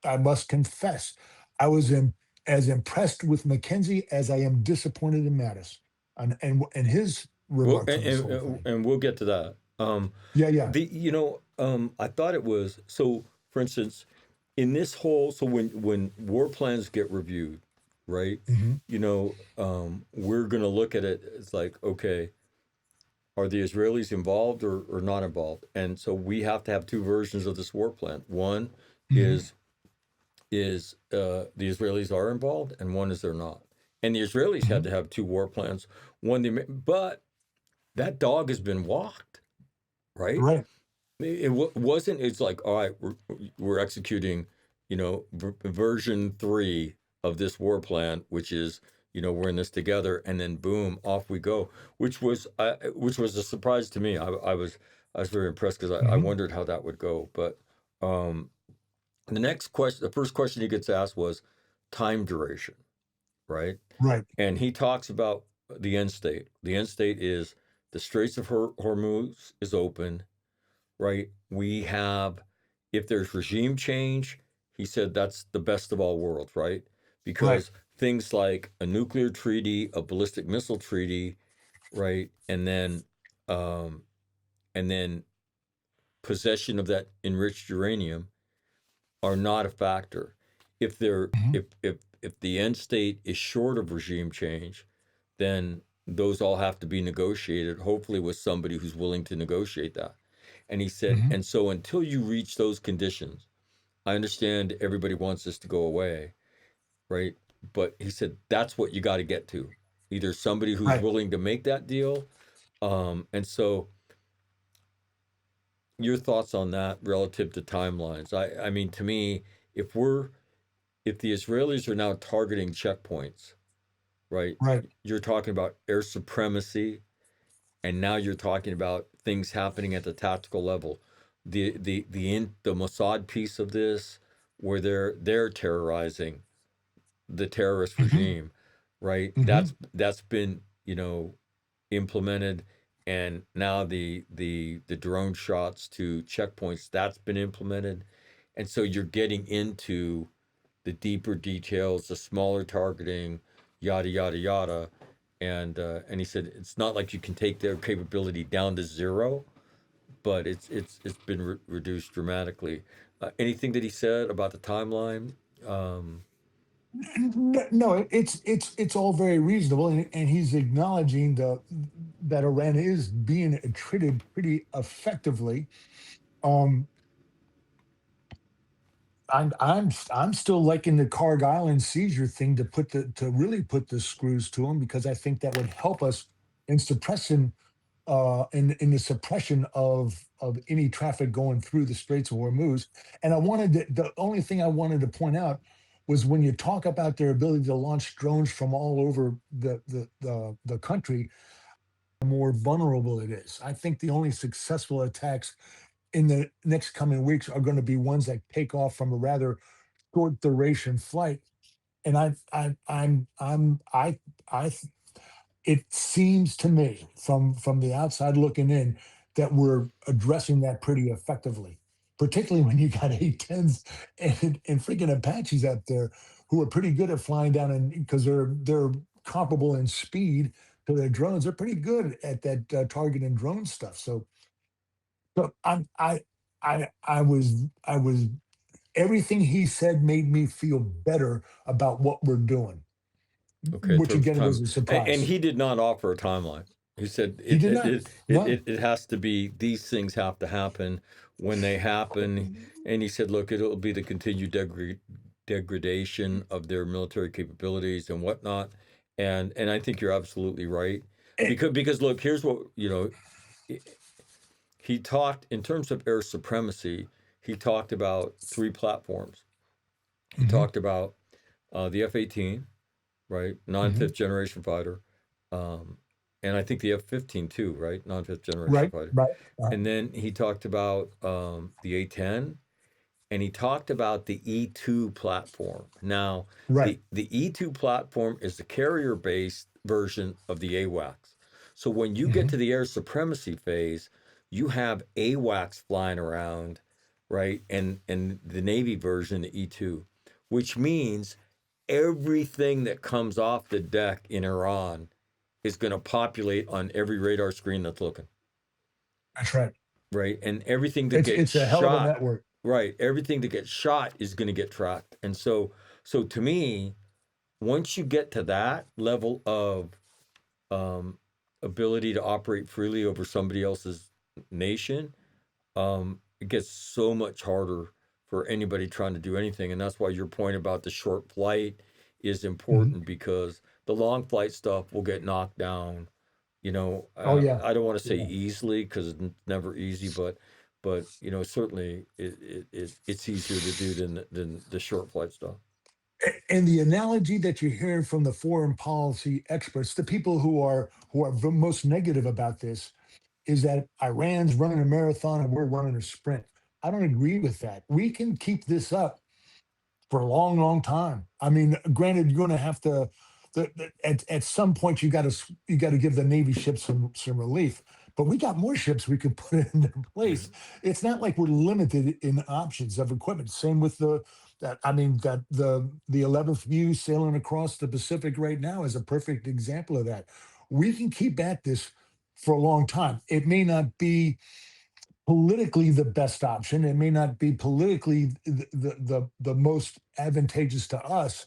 Speaker 3: I must confess, I was as impressed with McKenzie as I am disappointed in Mattis and his
Speaker 2: Well,
Speaker 3: remarks on this whole thing.
Speaker 2: and we'll get to that.
Speaker 3: Yeah, yeah.
Speaker 2: I thought it was so. For instance, in this whole, so when war plans get reviewed, right?
Speaker 3: Hmm.
Speaker 2: We're gonna look at it. It's like, okay, are the Israelis involved or not involved? And so we have to have two versions of this war plan. One
Speaker 3: Hmm.
Speaker 2: is the Israelis are involved, and one is they're not. And the Israelis had
Speaker 3: Hmm.
Speaker 2: to have two war plans. But that dog has been walked, right?
Speaker 3: Right.
Speaker 2: Wasn't. It's like, all right, we're executing, version 3 of this war plan, which is, we're in this together, and then boom, off we go, which was a surprise to me. I was very impressed because I
Speaker 3: Hmm.
Speaker 2: wondered how that would go. But um, the first question he gets asked was time duration, right?
Speaker 3: Right.
Speaker 2: And he talks about the end state. The end state is the Straits of Hormuz is open, right? We have, if there's regime change, he said that's the best of all worlds, right?
Speaker 3: Right.
Speaker 2: Because things like a nuclear treaty, a ballistic missile treaty, right, um, and then possession of that enriched uranium are not a factor. If they're
Speaker 3: Hmm.
Speaker 2: if the end state is short of regime change, then those all have to be negotiated, hopefully with somebody who's willing to negotiate that. And he said,
Speaker 3: Hmm.
Speaker 2: and so until you reach those conditions, I understand everybody wants this to go away, right? But he said that's what you got to get to. Either somebody who's
Speaker 3: Right.
Speaker 2: willing to make that deal. And so your thoughts on that relative to timelines. I mean, to me, if we're if the Israelis are now targeting checkpoints, right?
Speaker 3: Right.
Speaker 2: You're talking about air supremacy, and now you're talking about things happening at the tactical level. The Mossad piece of this, where they're terrorizing the terrorist
Speaker 3: Hmm.
Speaker 2: regime, right?
Speaker 3: Hmm.
Speaker 2: That's been implemented, and now the drone shots to checkpoints, that's been implemented, and so you're getting into the deeper details, the smaller targeting, yada yada yada, and he said it's not like you can take their capability down to zero, but it's been reduced dramatically. Anything that he said about the timeline? Um,
Speaker 3: No, it's all very reasonable, and he's acknowledging that Iran is being treated pretty effectively. Um, I'm still liking the Carg Island seizure thing to really put the screws to him because I think that would help us in suppressing in the suppression of any traffic going through the Straits of Hormuz. And the only thing I wanted to point out was when you talk about their ability to launch drones from all over the country, the more vulnerable it is. I think the only successful attacks in the next coming weeks are going to be ones that take off from a rather short duration flight. And I it seems to me from the outside looking in that we're addressing that pretty effectively, particularly when you got A-10s and freaking Apaches out there who are pretty good at flying down and because they're comparable in speed to their drones. They're pretty good at that targeting drone stuff. So I was everything he said made me feel better about what we're doing,
Speaker 2: Okay, in
Speaker 3: which
Speaker 2: terms of
Speaker 3: again was
Speaker 2: time,
Speaker 3: a
Speaker 2: and
Speaker 3: surprise.
Speaker 2: he did not offer a timeline. He said
Speaker 3: He did not. No.
Speaker 2: it has to be, these things have to happen when they happen, and he said, look, it'll be the continued degradation of their military capabilities and whatnot, and I think you're absolutely right,
Speaker 3: Eh,
Speaker 2: because look, here's what he talked in terms of air supremacy. He talked about three platforms. He
Speaker 3: mhm,
Speaker 2: talked about the F-18, right?
Speaker 3: mhm.
Speaker 2: Non-fifth generation fighter. Um, and I think the F-15 too, right? Non-fifth generation
Speaker 3: Right,
Speaker 2: fighter.
Speaker 3: right,
Speaker 2: And then he talked about the A-10, and he talked about the E2 platform. Now,
Speaker 3: right.
Speaker 2: the E2 platform is the carrier-based version of the AWACS. So when you get
Speaker 3: Mhm.
Speaker 2: to the air supremacy phase, you have AWACS flying around, right? And the Navy version, the E2, which means everything that comes off the deck in Iran is going to populate on every radar screen that's looking,
Speaker 3: That's right.
Speaker 2: right? And everything that
Speaker 3: It's
Speaker 2: gets
Speaker 3: it's a hell of a
Speaker 2: shot,
Speaker 3: network.
Speaker 2: right? Everything that gets shot is going to get tracked. And so to me, once you get to that level of um, ability to operate freely over somebody else's nation, it gets so much harder for anybody trying to do anything. And that's why your point about the short flight is
Speaker 3: Mhm.
Speaker 2: important, because the long flight stuff will get knocked down.
Speaker 3: Oh yeah,
Speaker 2: I don't want to say
Speaker 3: yeah.
Speaker 2: easily, because it's never easy, but certainly it's easier to do than the short flight stuff.
Speaker 3: And the analogy that you're hearing from the foreign policy experts, the people who are the most negative about this, is that Iran's running a marathon and we're running a sprint. I don't agree with that. We can keep this up for a long, long time. I mean, granted, you're going to have to. At some point, you got to give the Navy ships some relief. But we got more ships we could put into place.
Speaker 2: Mhm.
Speaker 3: It's not like we're limited in options of equipment. Same with the that. I mean, that the 11th MEU sailing across the Pacific right now is a perfect example of that. We can keep at this for a long time. It may not be politically the best option. It may not be politically the most advantageous to us,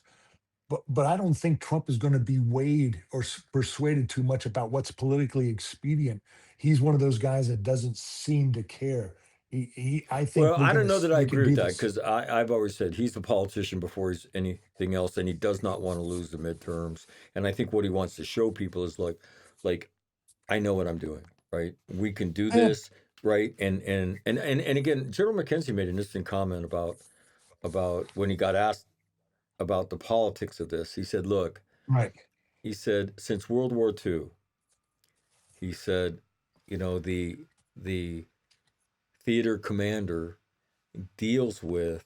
Speaker 3: but I don't think Trump is going to be weighed or persuaded too much about what's politically expedient. He's one of those guys that doesn't seem to care. I think
Speaker 2: Well, I don't know that I
Speaker 3: we can
Speaker 2: agree with
Speaker 3: do
Speaker 2: that,
Speaker 3: this.
Speaker 2: because I've always said he's a politician before he's anything else, and he does not want to lose the midterms. And I think what he wants to show people is like I know what I'm doing, right? We can do
Speaker 3: Eh,
Speaker 2: this, right? And again, General McKenzie made an interesting comment about when he got asked about the politics of this. He said, "Look,"
Speaker 3: right.
Speaker 2: he said, "since World War II, he said, the theater commander deals with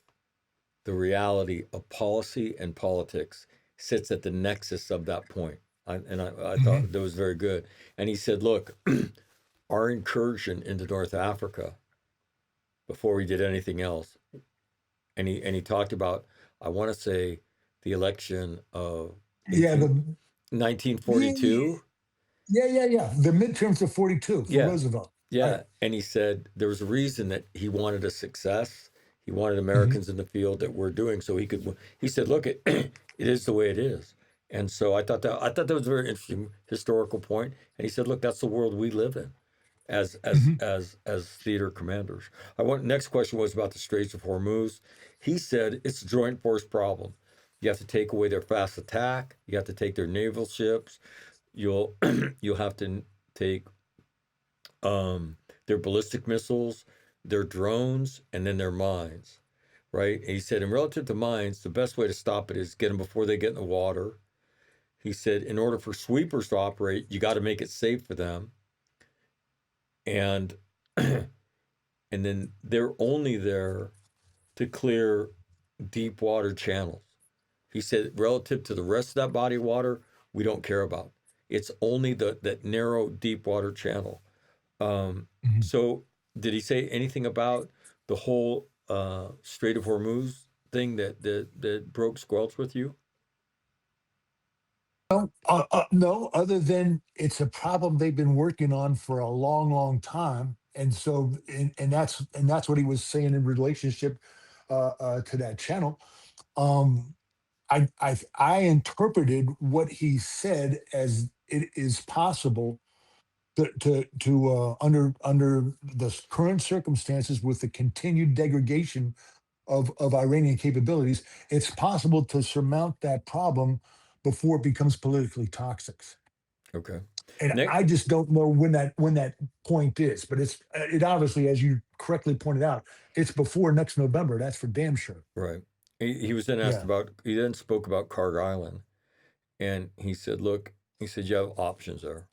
Speaker 2: the reality of policy and politics, sits at the nexus of that point." I thought
Speaker 3: Mhm.
Speaker 2: that was very good. And he said, "Look, our incursion into North Africa before we did anything else," and he talked about, I want to say, the election of
Speaker 3: Yeah,
Speaker 2: 18,
Speaker 3: yeah,
Speaker 2: 1942.
Speaker 3: yeah. The midterms of 42 for
Speaker 2: Yeah,
Speaker 3: Roosevelt. Right.
Speaker 2: yeah. And he said there was a reason that he wanted a success. He wanted
Speaker 3: Mhm.
Speaker 2: Americans in the field that were doing so he could. He said, "Look, it is the way it is." And so I thought that was a very interesting historical point. And he said, "Look, that's the world we live in
Speaker 3: Mhm.
Speaker 2: as theater commanders." Next question was about the Straits of Hormuz. He said it's a joint force problem. You have to take away their fast attack. You have to take their naval ships. You'll you'll have to take their ballistic missiles, their drones, and then their mines, right? And he said, in relative to mines, the best way to stop it is get them before they get in the water. He said, in order for sweepers to operate, you got to make it safe for them. And and then they're only there to clear deep water channels. He said, relative to the rest of that body of water, we don't care about. It's only that narrow deep water channel. Um,
Speaker 3: Mhm.
Speaker 2: so did he say anything about the whole Strait of Hormuz thing that broke squelch with you?
Speaker 3: No, other than it's a problem they've been working on for a long, long time, and so and that's what he was saying in relationship to that channel. Um, I interpreted what he said as it is possible to under the current circumstances with the continued degradation of Iranian capabilities, it's possible to surmount that problem before it becomes politically toxic.
Speaker 2: Okay.
Speaker 3: And
Speaker 2: Nick,
Speaker 3: I just don't know when that point is. But it obviously, as you correctly pointed out, it's before next November. That's for damn sure.
Speaker 2: right. He was then asked
Speaker 3: Yeah.
Speaker 2: about, he then spoke about Carg Island. And he said, look, he said, you have options there.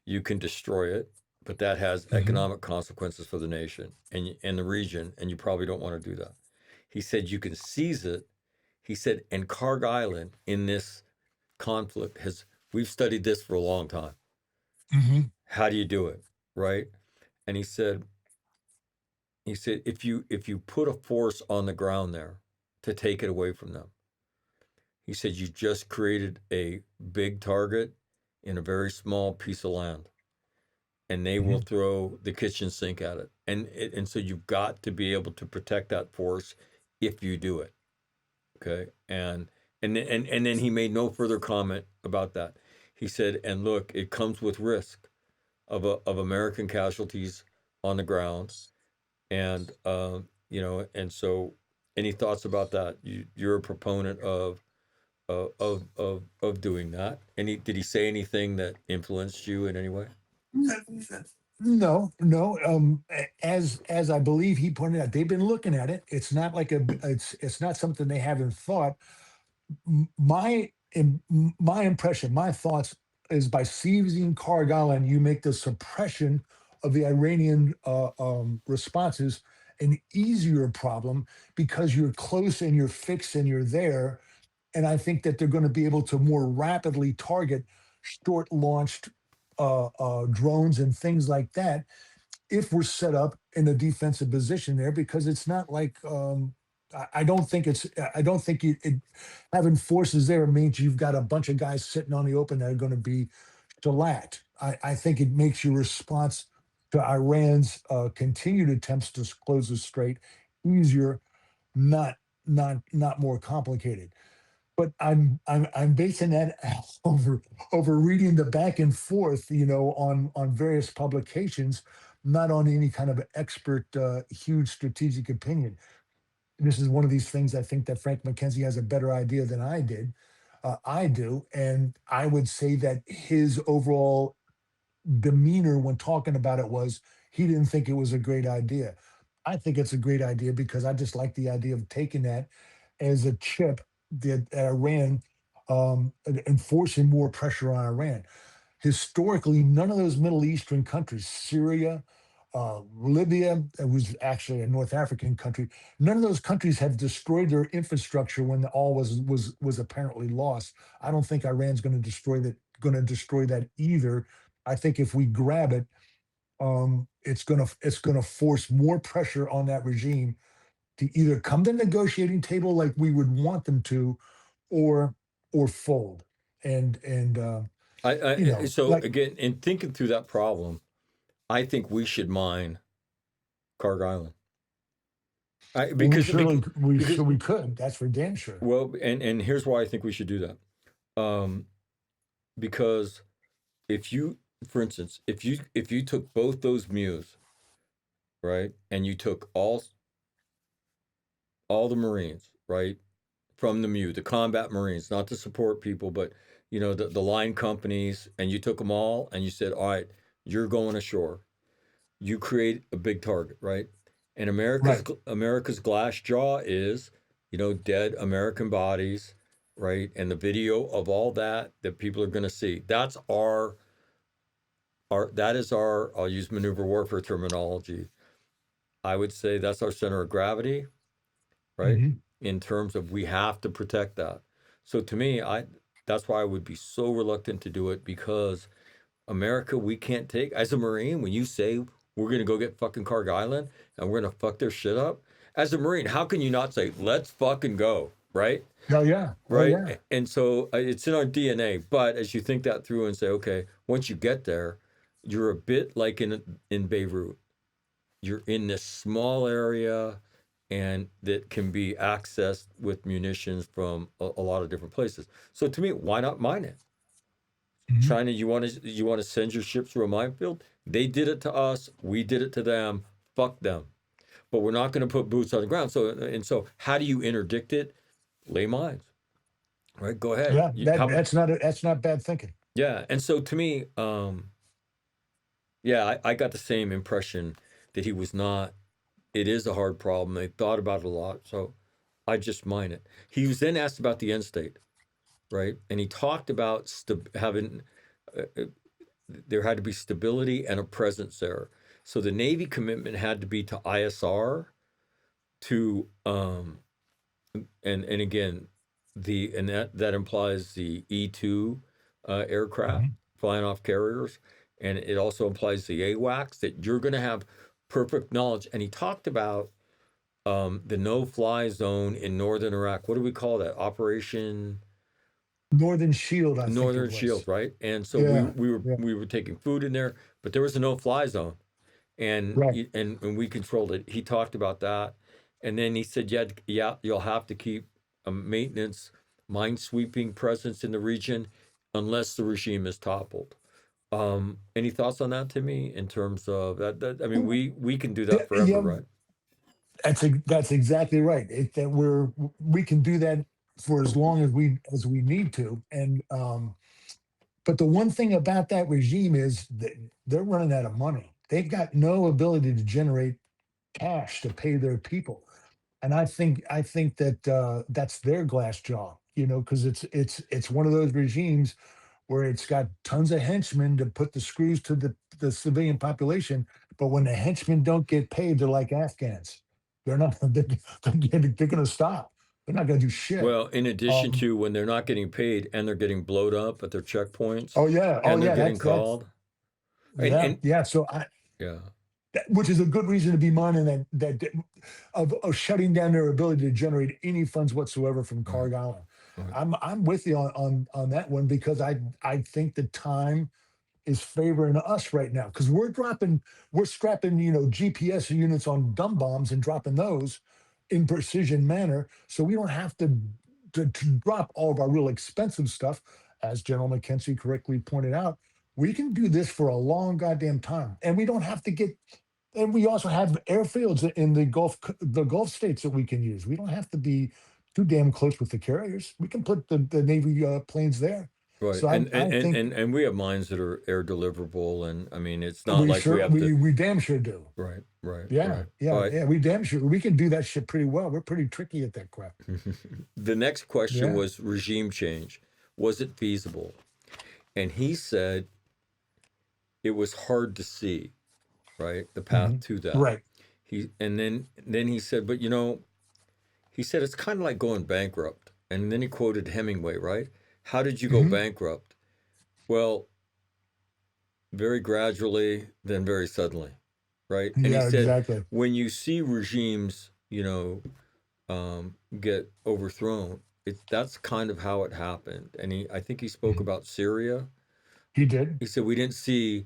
Speaker 2: You can destroy it, but that has
Speaker 3: Hmm.
Speaker 2: economic consequences for the nation and the region, and you probably don't want to do that. He said, you can seize it. He said, and Carg Island in this conflict we've studied this for a long time.
Speaker 3: Hmm.
Speaker 2: How do you do it? Right. And he said, if you put a force on the ground there to take it away from them, he said, you just created a big target in a very small piece of land, and they will
Speaker 3: Hmm.
Speaker 2: throw the kitchen sink at it. And so you've got to be able to protect that force if you do it. Okay. And then he made no further comment about that. He said, and look, it comes with risk of American casualties on the ground. And and so any thoughts about that? You're a proponent of doing that. Did he say anything that influenced you in any way?
Speaker 3: No, no. As I believe he pointed out, they've been looking at it. It's not like it's not something they haven't thought. My impression, my thoughts is by seizing Kargal, you make the suppression of the Iranian responses an easier problem because you're close and you're fixed and you're there. And I think that they're going to be able to more rapidly target short launched drones and things like that if we're set up in a defensive position there, because it's not like I don't think having forces there means you've got a bunch of guys sitting on the open that are going to be shellacked. I think it makes your response to Iran's continued attempts to close the strait easier, not not more complicated. But I'm basing that over reading the back and forth, on various publications, not on any kind of expert, huge strategic opinion. This is one of these things I think that Frank McKenzie has a better idea than I did. I do, and I would say that his overall demeanor when talking about it was he didn't think it was a great idea. I think it's a great idea because I just like the idea of taking that as a chip that Iran, enforcing more pressure on Iran. Historically, none of those Middle Eastern countries, Syria, Libya, that was actually a North African country, none of those countries have destroyed their infrastructure when all was apparently lost. I don't think Iran's going to destroy that either. I think if we grab it, it's gonna force more pressure on that regime to either come to the negotiating table like we would want them to, or fold. And
Speaker 2: So
Speaker 3: like,
Speaker 2: again, in thinking through that problem, I think we should mine Carg Island.
Speaker 3: well,
Speaker 2: Because
Speaker 3: we could. That's for damn sure.
Speaker 2: well, and here's why I think we should do that. Because if you, for instance, if you took both those MEUs, right, and you took all the Marines, right, from the MEU, the combat Marines, not to support people, but the line companies, and you took them all, and you said, all right, you're going ashore. You create a big target, right? And
Speaker 3: Right.
Speaker 2: America's glass jaw is, dead American bodies, right? And the video of all that people are going to see. That's our I'll use maneuver warfare terminology. I would say that's our center of gravity, right?
Speaker 3: Hmm.
Speaker 2: In terms of we have to protect that. So to me, that's why I would be so reluctant to do it, because America, we can't take, as a Marine, when you say we're going to go get fucking Carg Island and we're going to fuck their shit up, as a Marine, how can you not say, let's fucking go? right?
Speaker 3: Oh yeah. Oh
Speaker 2: Right.
Speaker 3: yeah.
Speaker 2: And so it's in our DNA. But as you think that through and say, okay, once you get there, you're a bit like in Beirut. You're in this small area and that can be accessed with munitions from a lot of different places. So to me, why not mine it?
Speaker 3: Mhm.
Speaker 2: China, you want to send your ships through a minefield? They did it to us. We did it to them. Fuck them. But we're not going to put boots on the ground. So how do you interdict it? Lay mines, right? Go ahead.
Speaker 3: Yeah. That's not bad thinking.
Speaker 2: Yeah. And so to me, yeah, I got the same impression that he was not. It is a hard problem. They thought about it a lot. So I just mine it. He was then asked about the end state, right? And he talked about having uh, uh, there had to be stability and a presence there. So the Navy commitment had to be to ISR, to and again that implies the E2 aircraft
Speaker 3: Mhm.
Speaker 2: flying off carriers, and it also implies the AWACS that you're going to have perfect knowledge. And he talked about the no-fly zone in northern Iraq. What do we call that? Operation
Speaker 3: Northern Shield, I think it
Speaker 2: Northern Shield,
Speaker 3: was.
Speaker 2: right? And so we
Speaker 3: Yeah.
Speaker 2: we were
Speaker 3: Yeah.
Speaker 2: we were taking food in there, but there was a no-fly zone, and
Speaker 3: Right.
Speaker 2: and we controlled it. He talked about that, and then he said, yeah, you'll have to keep a maintenance, mine-sweeping presence in the region, unless the regime is toppled. Any thoughts on that, Timmy? In terms of that I mean, we can do
Speaker 3: Yeah.
Speaker 2: that forever,
Speaker 3: Yeah.
Speaker 2: right?
Speaker 3: That's exactly right. That we can do that for as long as we need to. And but the one thing about that regime is that they're running out of money. They've got no ability to generate cash to pay their people. And I think that that's their glass jaw, because it's one of those regimes where it's got tons of henchmen to put the screws to the civilian population, but when the henchmen don't get paid, they're like Afghans. They're not. They're going to stop. They're not going to do shit.
Speaker 2: Well, in addition
Speaker 3: Um,
Speaker 2: to when they're not getting paid and they're getting blowed up at their checkpoints
Speaker 3: oh yeah. Oh
Speaker 2: and they're
Speaker 3: yeah.
Speaker 2: getting
Speaker 3: That's
Speaker 2: called.
Speaker 3: yeah.
Speaker 2: And
Speaker 3: Yeah. So
Speaker 2: yeah,
Speaker 3: which is a good reason to be minding of shutting down their ability to generate any funds whatsoever from
Speaker 2: right,
Speaker 3: Cargill.
Speaker 2: right.
Speaker 3: I'm with you on that one because I think the time is favoring us right now because we're scrapping GPS units on dumb bombs and dropping those in precision manner, so we don't have to drop all of our real expensive stuff. As General McKenzie correctly pointed out, we can do this for a long goddamn time, and we don't have to get. And we also have airfields in the Gulf states that we can use. We don't have to be too damn close with the carriers. We can put the Navy planes there.
Speaker 2: Right.
Speaker 3: So I
Speaker 2: And, and
Speaker 3: I
Speaker 2: and
Speaker 3: think
Speaker 2: and and we have mines that are air deliverable, and I mean it's not
Speaker 3: we
Speaker 2: like we
Speaker 3: sure
Speaker 2: have to.
Speaker 3: we damn sure do.
Speaker 2: Right, right,
Speaker 3: Yeah,
Speaker 2: right. All
Speaker 3: yeah,
Speaker 2: right.
Speaker 3: yeah. We damn sure we can do that shit pretty well. We're pretty tricky at that crap.
Speaker 2: The next question
Speaker 3: Yeah.
Speaker 2: was regime change. Was it feasible? And he said it was hard to see, right, the path
Speaker 3: Hmm.
Speaker 2: to that.
Speaker 3: Right.
Speaker 2: And then he said, but he said it's kind of like going bankrupt. And then he quoted Hemingway, right? How did you go
Speaker 3: Hmm.
Speaker 2: bankrupt? Well, very gradually, then very suddenly, right? And he
Speaker 3: Yeah.
Speaker 2: said,
Speaker 3: Exactly.
Speaker 2: when you see regimes, get overthrown, that's kind of how it happened. And I think he spoke
Speaker 3: Mhm.
Speaker 2: about Syria.
Speaker 3: He did.
Speaker 2: He said we didn't see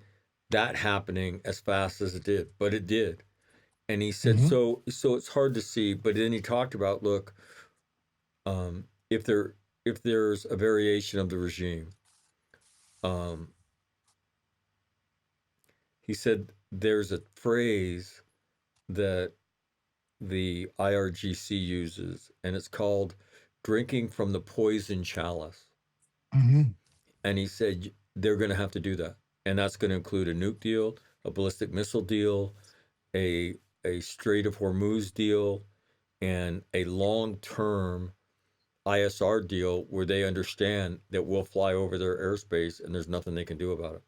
Speaker 2: that happening as fast as it did, but it did. And he said,
Speaker 3: Hmm.
Speaker 2: so it's hard to see. But then he talked about, look, if there's a variation of the regime, um, he said there's a phrase that the IRGC uses, and it's called drinking from the poison chalice.
Speaker 3: Hmm.
Speaker 2: And he said they're going to have to do that, and that's going to include a nuke deal, a ballistic missile deal, a a Strait of Hormuz deal, and a long-term ISR deal where they understand that we'll fly over their airspace and there's nothing they can do about it.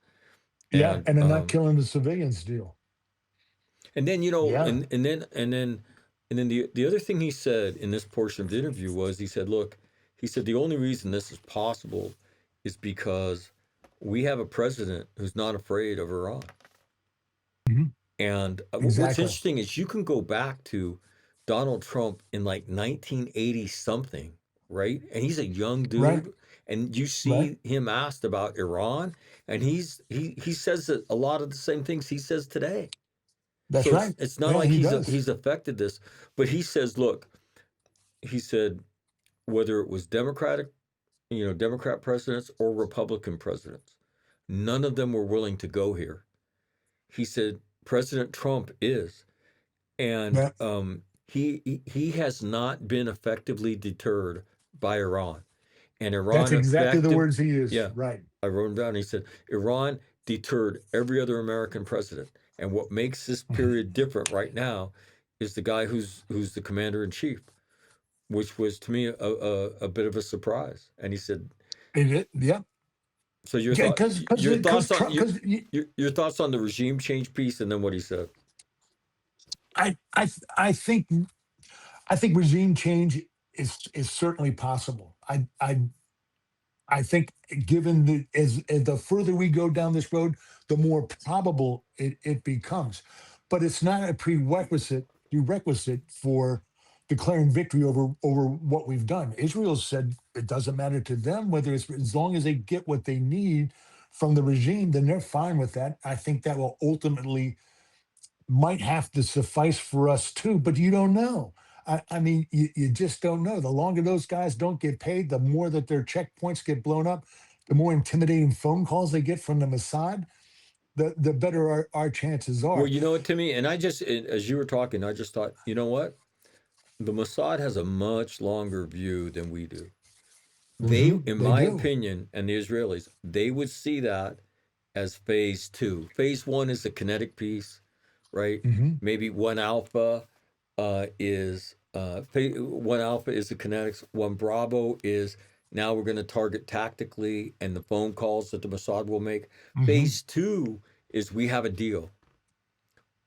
Speaker 3: Yeah,
Speaker 2: And
Speaker 3: and they're not killing the civilians deal.
Speaker 2: and then
Speaker 3: Yeah.
Speaker 2: and then the other thing he said in this portion of the interview was he said, look, he said the only reason this is possible is because we have a president who's not afraid of Iran.
Speaker 3: Hmm.
Speaker 2: And what's
Speaker 3: Exactly.
Speaker 2: interesting is you can go back to Donald Trump in like 1980 something, right? And he's a young
Speaker 3: Right.
Speaker 2: dude. And you
Speaker 3: Right.
Speaker 2: see him asked about Iran, and he says that a lot of the same things he says today.
Speaker 3: That's
Speaker 2: So
Speaker 3: right.
Speaker 2: it's not
Speaker 3: Yeah,
Speaker 2: like
Speaker 3: he does.
Speaker 2: he's affected this, but he says, look, he said whether it was Democrat presidents or Republican presidents, none of them were willing to go here. He said President Trump is, and
Speaker 3: Yeah,
Speaker 2: he has not been effectively deterred by Iran, and
Speaker 3: that's
Speaker 2: Iran
Speaker 3: exactly the
Speaker 2: effective.
Speaker 3: words he used.
Speaker 2: Yeah,
Speaker 3: Right.
Speaker 2: I wrote him down. He said Iran deterred every other American president, and what makes this period different right now is the guy who's the commander in chief, which was to me a bit of a surprise. And he said,
Speaker 3: Yeah.
Speaker 2: so your
Speaker 3: Because
Speaker 2: thoughts on
Speaker 3: Trump, because
Speaker 2: your thoughts on the regime change piece, and then what he said.
Speaker 3: I, I, I think regime change is certainly possible. I think given as the further we go down this road, the more probable it becomes. But it's not a prerequisite for declaring victory over what we've done. Israel said it doesn't matter to them whether it's as long as they get what they need from the regime, then they're fine with that. I think that will ultimately might have to suffice for us too, but you don't know. I mean, you just don't know. The longer those guys don't get paid, the more that their checkpoints get blown up, the more intimidating phone calls they get from the Mossad, the better our chances
Speaker 2: Well,
Speaker 3: are.
Speaker 2: you know what, Timmy, and as you were talking, I just thought, you know what, the Mossad has a much longer view than we do. They, in
Speaker 3: They
Speaker 2: my
Speaker 3: do.
Speaker 2: opinion, and the Israelis, they would see that as phase two. Phase one is the kinetic piece, right?
Speaker 3: Hmm.
Speaker 2: Maybe one alpha one alpha is the kinetics. One Bravo is now we're going to target tactically and the phone calls that the Mossad will make.
Speaker 3: Hmm.
Speaker 2: Phase two is we have a deal,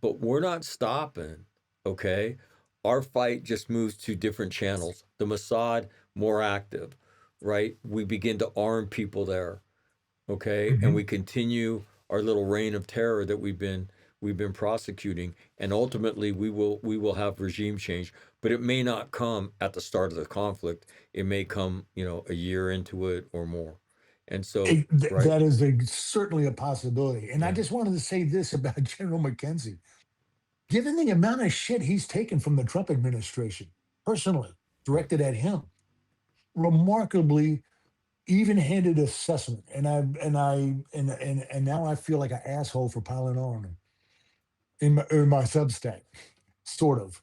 Speaker 2: but we're not stopping. Okay, our fight just moves to different channels. The Mossad more active, right? We begin to arm people there, okay, and
Speaker 3: Hmm.
Speaker 2: we continue our little reign of terror that we've been prosecuting, and ultimately we will have regime change, but it may not come at the start of the conflict. It may come, a year into it or more, and so right,
Speaker 3: That is certainly a possibility. And I
Speaker 2: yeah,
Speaker 3: just wanted to say this about General McKenzie. Given the amount of shit he's taken from the Trump administration, personally,
Speaker 2: right.
Speaker 3: directed at him, remarkably even-handed assessment, and now I feel like an asshole for piling on him in my Substack, sort of,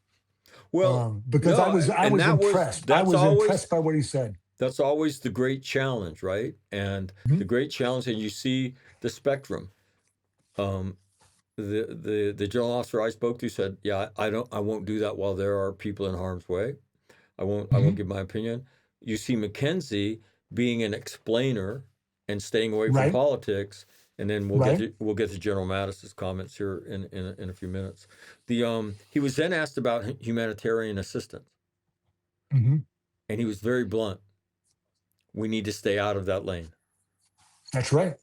Speaker 2: Well,
Speaker 3: because
Speaker 2: no,
Speaker 3: I
Speaker 2: and
Speaker 3: was impressed. I was impressed by what he said.
Speaker 2: that's always the great challenge, right? And the
Speaker 3: Mhm.
Speaker 2: great challenge, and you see the spectrum. Um, the general officer I spoke to said, "Yeah, I won't do that while there are people in harm's way. I won't
Speaker 3: Mhm.
Speaker 2: give my opinion." You see McKenzie being an explainer and staying away from
Speaker 3: Right,
Speaker 2: politics, and then
Speaker 3: right.
Speaker 2: we'll get to General Mattis's comments here in a few minutes. He was then asked about humanitarian assistance,
Speaker 3: Hmm.
Speaker 2: and he was very blunt. We need to stay out of that lane,
Speaker 3: That's right.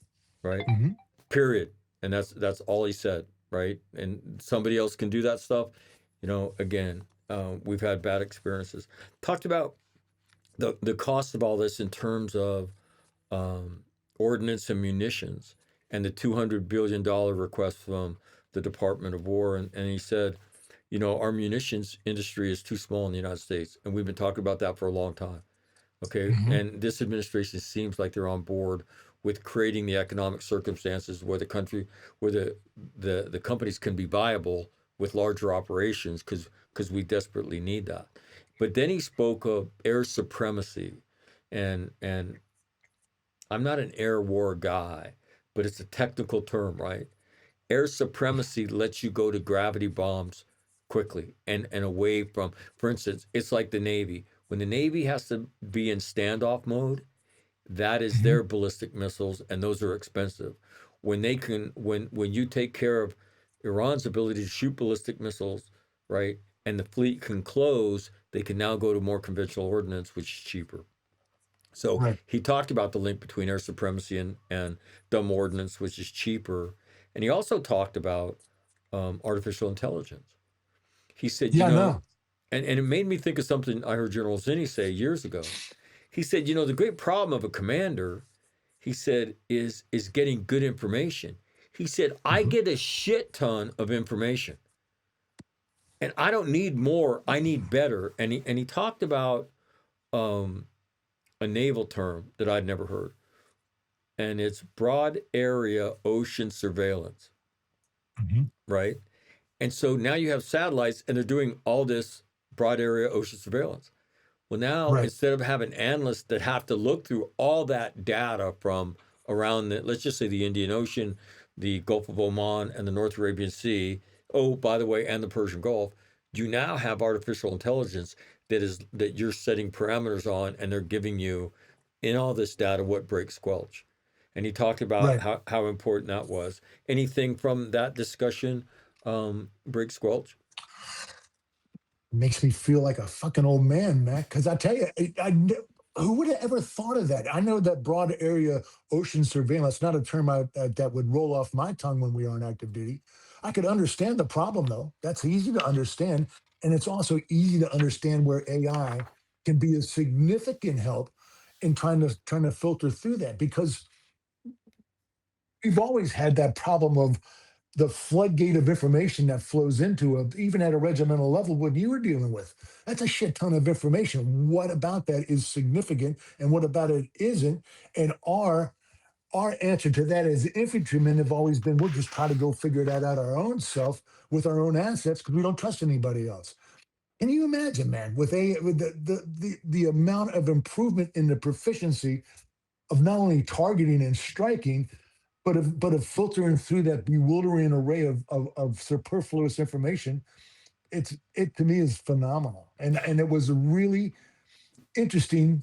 Speaker 2: right?
Speaker 3: Hmm.
Speaker 2: Period. And that's all he said, right? And somebody else can do that stuff. Again, we've had bad experiences. Talked about the cost of all this in terms of um, ordnance and munitions, and the $200 billion request from the Department of War. And he said, our munitions industry is too small in the United States, and we've been talking about that for a long time. Okay,
Speaker 3: Hmm.
Speaker 2: and this administration seems like they're on board with creating the economic circumstances where the companies can be viable with larger operations, because we desperately need that. But then he spoke of air supremacy, and I'm not an air war guy, but it's a technical term, right? Air supremacy lets you go to gravity bombs quickly and away from, for instance, it's like the Navy. When the Navy has to be in standoff mode, that is
Speaker 3: Hmm.
Speaker 2: their ballistic missiles, and those are expensive. When you take care of Iran's ability to shoot ballistic missiles, right, and the fleet can close, they can now go to more conventional ordnance, which is cheaper. So
Speaker 3: Right.
Speaker 2: he talked about the link between air supremacy and dumb ordnance, which is cheaper. And he also talked about artificial intelligence. He said,
Speaker 3: Yeah. No.
Speaker 2: and it made me think of something I heard General Zinni say years ago. He said, the great problem of a commander, he said, is getting good information. He said, I
Speaker 3: Mhm.
Speaker 2: get a shit ton of information. And I don't need more, I need better. And he talked about um, a naval term that I'd never heard. And it's broad area ocean surveillance,
Speaker 3: Mhm.
Speaker 2: right? And so now you have satellites and they're doing all this broad area ocean surveillance. Well, now
Speaker 3: Right.
Speaker 2: instead of having analysts that have to look through all that data from around the, let's just say the Indian Ocean, the Gulf of Oman, and the North Arabian Sea, oh, by the way, and the Persian Gulf, you now have artificial intelligence that you're setting parameters on, and they're giving you in all this data what breaks squelch. And he talked about
Speaker 3: Right.
Speaker 2: how important that was. Anything from that discussion break squelch?
Speaker 3: Makes me feel like a fucking old man, Matt. Because I tell you, who would have ever thought of that? I know that broad area ocean surveillance, not a term that would roll off my tongue when we are on active duty. I could understand the problem, though. That's easy to understand. And it's also easy to understand where AI can be a significant help in trying to filter through that, because we've always had that problem of the floodgate of information that flows into it, even at a regimental level, what you were dealing with. That's a shit ton of information. What about that is significant and what about it isn't? And our answer to that as infantrymen have always been, we'll just try to go figure that out our own self with our own assets because we don't trust anybody else. Can you imagine, man, with the amount of improvement in the proficiency of not only targeting and striking, but of filtering through that bewildering array of superfluous information. It to me is phenomenal, and it was really interesting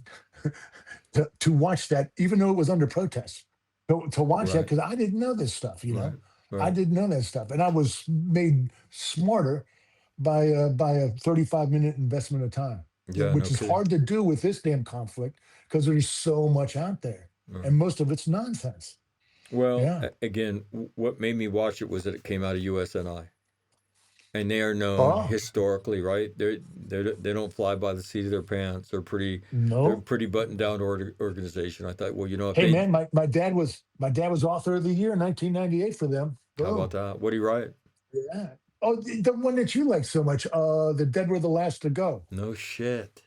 Speaker 3: to watch that, even though it was under protest, to watch that,
Speaker 2: Right,
Speaker 3: because I didn't know this stuff.
Speaker 2: right,
Speaker 3: I
Speaker 2: right.
Speaker 3: didn't know that stuff, and I was made smarter by a 35-minute investment of time,
Speaker 2: Yeah, no
Speaker 3: which is
Speaker 2: kidding.
Speaker 3: hard to do with this damn conflict because there's so much out there,
Speaker 2: Right.
Speaker 3: and most of it's nonsense.
Speaker 2: Well,
Speaker 3: Yeah.
Speaker 2: again, what made me watch it was that it came out of USNI, and they are known
Speaker 3: Oh
Speaker 2: historically, right? They don't fly by the seat of their pants. They're a
Speaker 3: no.
Speaker 2: pretty buttoned down organization. I thought, well, if
Speaker 3: Hey
Speaker 2: they,
Speaker 3: man, my dad was author of the year in 1998 for them.
Speaker 2: how about
Speaker 3: Boom.
Speaker 2: that? What do you write?
Speaker 3: Yeah. Oh, the one that you like so much, The Dead Were the Last to Go.
Speaker 2: No shit.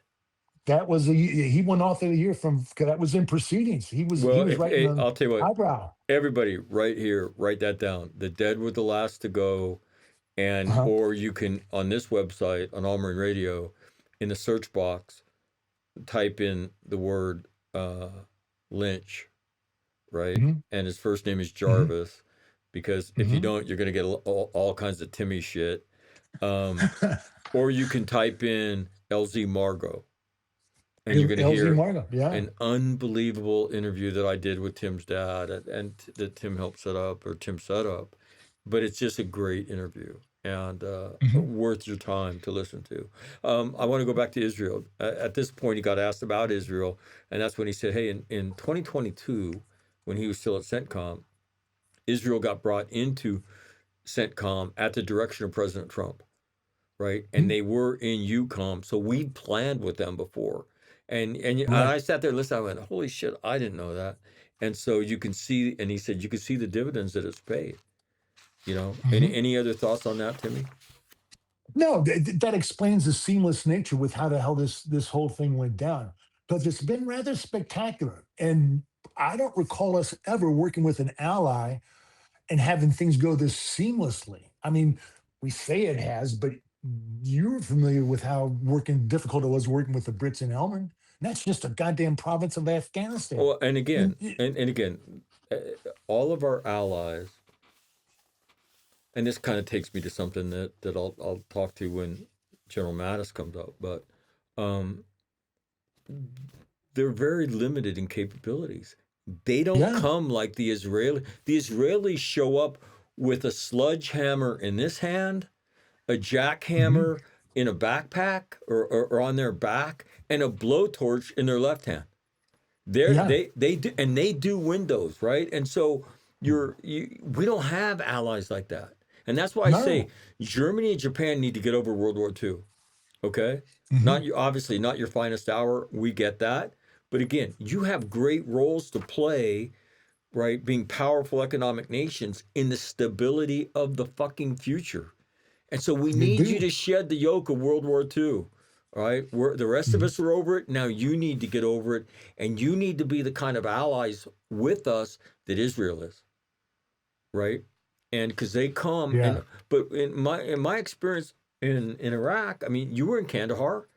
Speaker 3: That was he won author of the year from 'cause that was in proceedings. He
Speaker 2: Well,
Speaker 3: was
Speaker 2: if
Speaker 3: writing on
Speaker 2: I'll tell you what,
Speaker 3: eyebrow.
Speaker 2: everybody, right here, write that down. The dead were the last to go, and
Speaker 3: Uh-huh.
Speaker 2: or you can on this website on All Marine Radio, in the search box, type in the word Lynch, right?
Speaker 3: Hmm.
Speaker 2: And his first name is
Speaker 3: Hmm.
Speaker 2: Jarvis, because if you
Speaker 3: Hmm.
Speaker 2: don't, you're going to get all kinds of Timmy shit. Um, or you can type in LZ Margot, and you're going to
Speaker 3: LZ
Speaker 2: hear
Speaker 3: Margo. Yeah.
Speaker 2: an unbelievable interview that I did with Tim's dad, and that Tim helped set up, or Tim set up. But it's just a great interview, and
Speaker 3: Hmm.
Speaker 2: worth your time to listen to. I want to go back to Israel. At this point, he got asked about Israel, and that's when he said, hey, in 2022, when he was still at CENTCOM, Israel got brought into CENTCOM at the direction of President Trump, right? And they were in UCOM, so we'd planned with them before. And
Speaker 3: Right.
Speaker 2: I sat there listening. I went, "Holy shit, I didn't know that." And so you can see, and he said, you can see the dividends that it's paid.
Speaker 3: Hmm.
Speaker 2: Any other thoughts on that, Timmy?
Speaker 3: No, that explains the seamless nature with how the hell this whole thing went down, because it's been rather spectacular. And I don't recall us ever working with an ally and having things go this seamlessly. I mean, we say it has, but you're familiar with how working difficult it was working with the Brits in Helmand. And that's just a goddamn province of Afghanistan.
Speaker 2: Well, and
Speaker 3: And
Speaker 2: again, and again, uh, all of our allies, and this kind of takes me to something that I'll talk to when General Mattis comes up, but um, they're very limited in capabilities. They don't
Speaker 3: yeah.
Speaker 2: come like the Israeli. The Israelis show up with a sledgehammer in this hand, a
Speaker 3: Hmm.
Speaker 2: jackhammer in a backpack, or on their back, and a blowtorch in their left hand.
Speaker 3: Yeah.
Speaker 2: They do, and they do windows, right? And so we don't have allies like that. And that's why I say
Speaker 3: No.
Speaker 2: Germany and Japan need to get over World War II. Okay?
Speaker 3: Hmm.
Speaker 2: Not you, obviously not your finest hour. We get that. But again, you have great roles to play, right? Being powerful economic nations in the stability of the fucking future. And so we
Speaker 3: You
Speaker 2: need you
Speaker 3: do.
Speaker 2: to shed the yoke of World War II. All right. The rest of
Speaker 3: Mhm.
Speaker 2: us are over it. Now you need to get over it. And you need to be the kind of allies with us that Israel is. Right. And because they come
Speaker 3: Yeah.
Speaker 2: and but in my experience in Iraq, I mean, you were in Kandahar.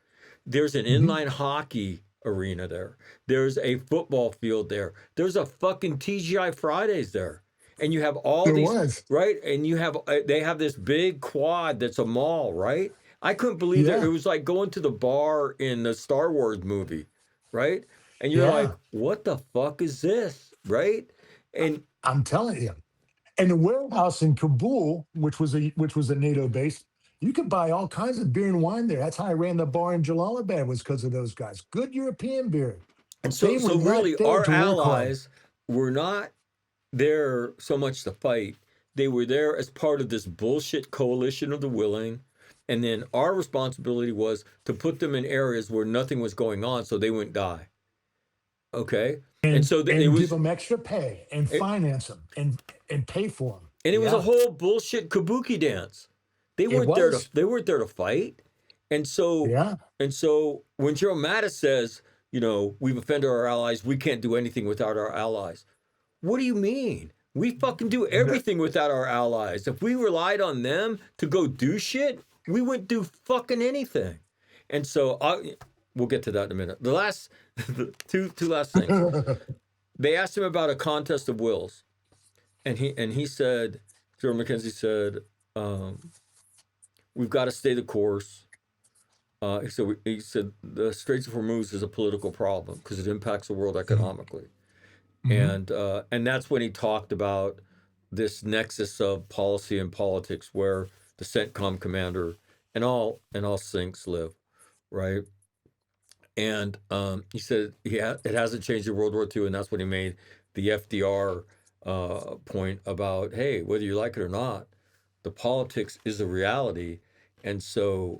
Speaker 2: There's an
Speaker 3: Hmm.
Speaker 2: inline hockey arena there. There's a football field there. There's a fucking TGI Fridays there. And you have all
Speaker 3: There
Speaker 2: these,
Speaker 3: was.
Speaker 2: right? And you have, they have this big quad that's a mall, right? I couldn't believe that. It
Speaker 3: Yeah.
Speaker 2: was like going to the bar in the Star Wars movie, right? And you're like,
Speaker 3: Yeah.
Speaker 2: what the fuck is this, right? And
Speaker 3: I'm telling you. And the warehouse in Kabul, which was a NATO base, you could buy all kinds of beer and wine there. That's how I ran the bar in Jalalabad, was because of those guys. Good European beer.
Speaker 2: and
Speaker 3: They
Speaker 2: so
Speaker 3: were not
Speaker 2: really
Speaker 3: there
Speaker 2: our
Speaker 3: to work hard.
Speaker 2: allies were not there so much to fight. They were there as part of this bullshit coalition of the willing. And then our responsibility was to put them in areas where nothing was going on so they wouldn't die. Okay. And
Speaker 3: and
Speaker 2: so it
Speaker 3: and give
Speaker 2: was,
Speaker 3: them extra pay and
Speaker 2: it,
Speaker 3: finance them and pay for them.
Speaker 2: and it was a
Speaker 3: Yeah,
Speaker 2: whole bullshit kabuki dance. They
Speaker 3: it
Speaker 2: weren't there to,
Speaker 3: was.
Speaker 2: they weren't there to fight. And so,
Speaker 3: Yeah,
Speaker 2: and so when General Mattis says, we've offended our allies, we can't do anything without our allies. What do you mean? We fucking do
Speaker 3: The-
Speaker 2: everything without our allies. If we relied on them to go do shit, we wouldn't do fucking anything. And so we'll get to that in a minute. The last the two last things. They asked him about a contest of wills, and he said, General McKenzie said, "We've got to stay the course." He said the Straits of Hormuz is a political problem because it impacts the world economically.
Speaker 3: Mhm.
Speaker 2: And that's when he talked about this nexus of policy and politics where the CENTCOM commander and all sinks live, right? And he said it hasn't changed in World War II, and that's when he made the FDR point about, hey, whether you like it or not, the politics is a reality, and so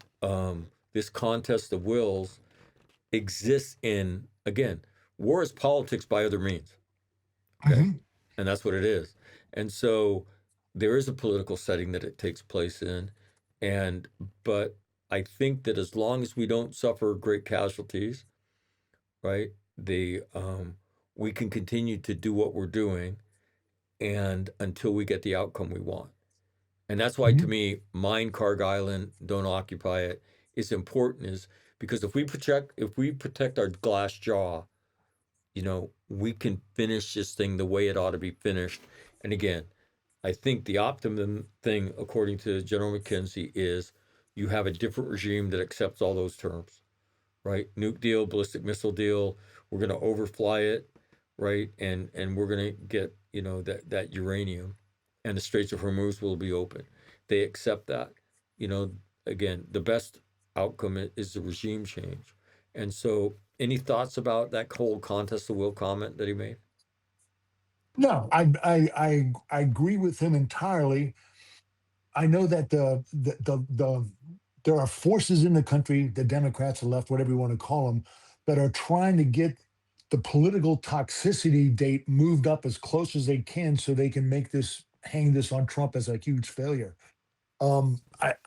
Speaker 2: this contest of wills exists in, again, war is politics by other means. Okay.
Speaker 3: Mhm.
Speaker 2: And that's what it is. And so there is a political setting that it takes place in. But I think that as long as we don't suffer great casualties, right, we can continue to do what we're doing and until we get the outcome we want. And that's why, to
Speaker 3: Mhm.
Speaker 2: me, mine Karg Island, don't occupy it, is important, is because if we protect our glass jaw, we can finish this thing the way it ought to be finished. And again, I think the optimum thing, according to General McKenzie, is you have a different regime that accepts all those terms, right? Nuke deal, ballistic missile deal. We're going to overfly it, right? And we're going to get that uranium, and the Straits of Hormuz will be open. They accept that. You know, again, the best outcome is the regime change. And so, any thoughts about that whole contest of will comment that he made?
Speaker 3: No, I agree with him entirely. I know that there are forces in the country, the Democrats, the left, whatever you want to call them, that are trying to get the political toxicity date moved up as close as they can so they can hang this on Trump as a huge failure.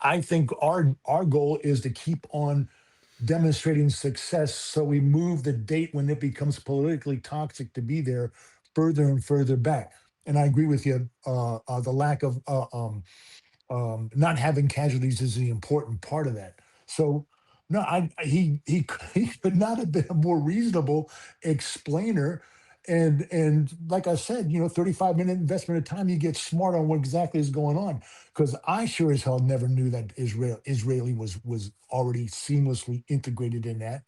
Speaker 3: I think our goal is to keep on demonstrating success so we move the date when it becomes politically toxic to be there further and further back. And I agree with you. The lack of not having casualties is the important part of that. So no, he could not have been a more reasonable explainer. And like I said, 35-minute investment of time, you get smart on what exactly is going on. Because I sure as hell never knew that Israeli was already seamlessly integrated in that.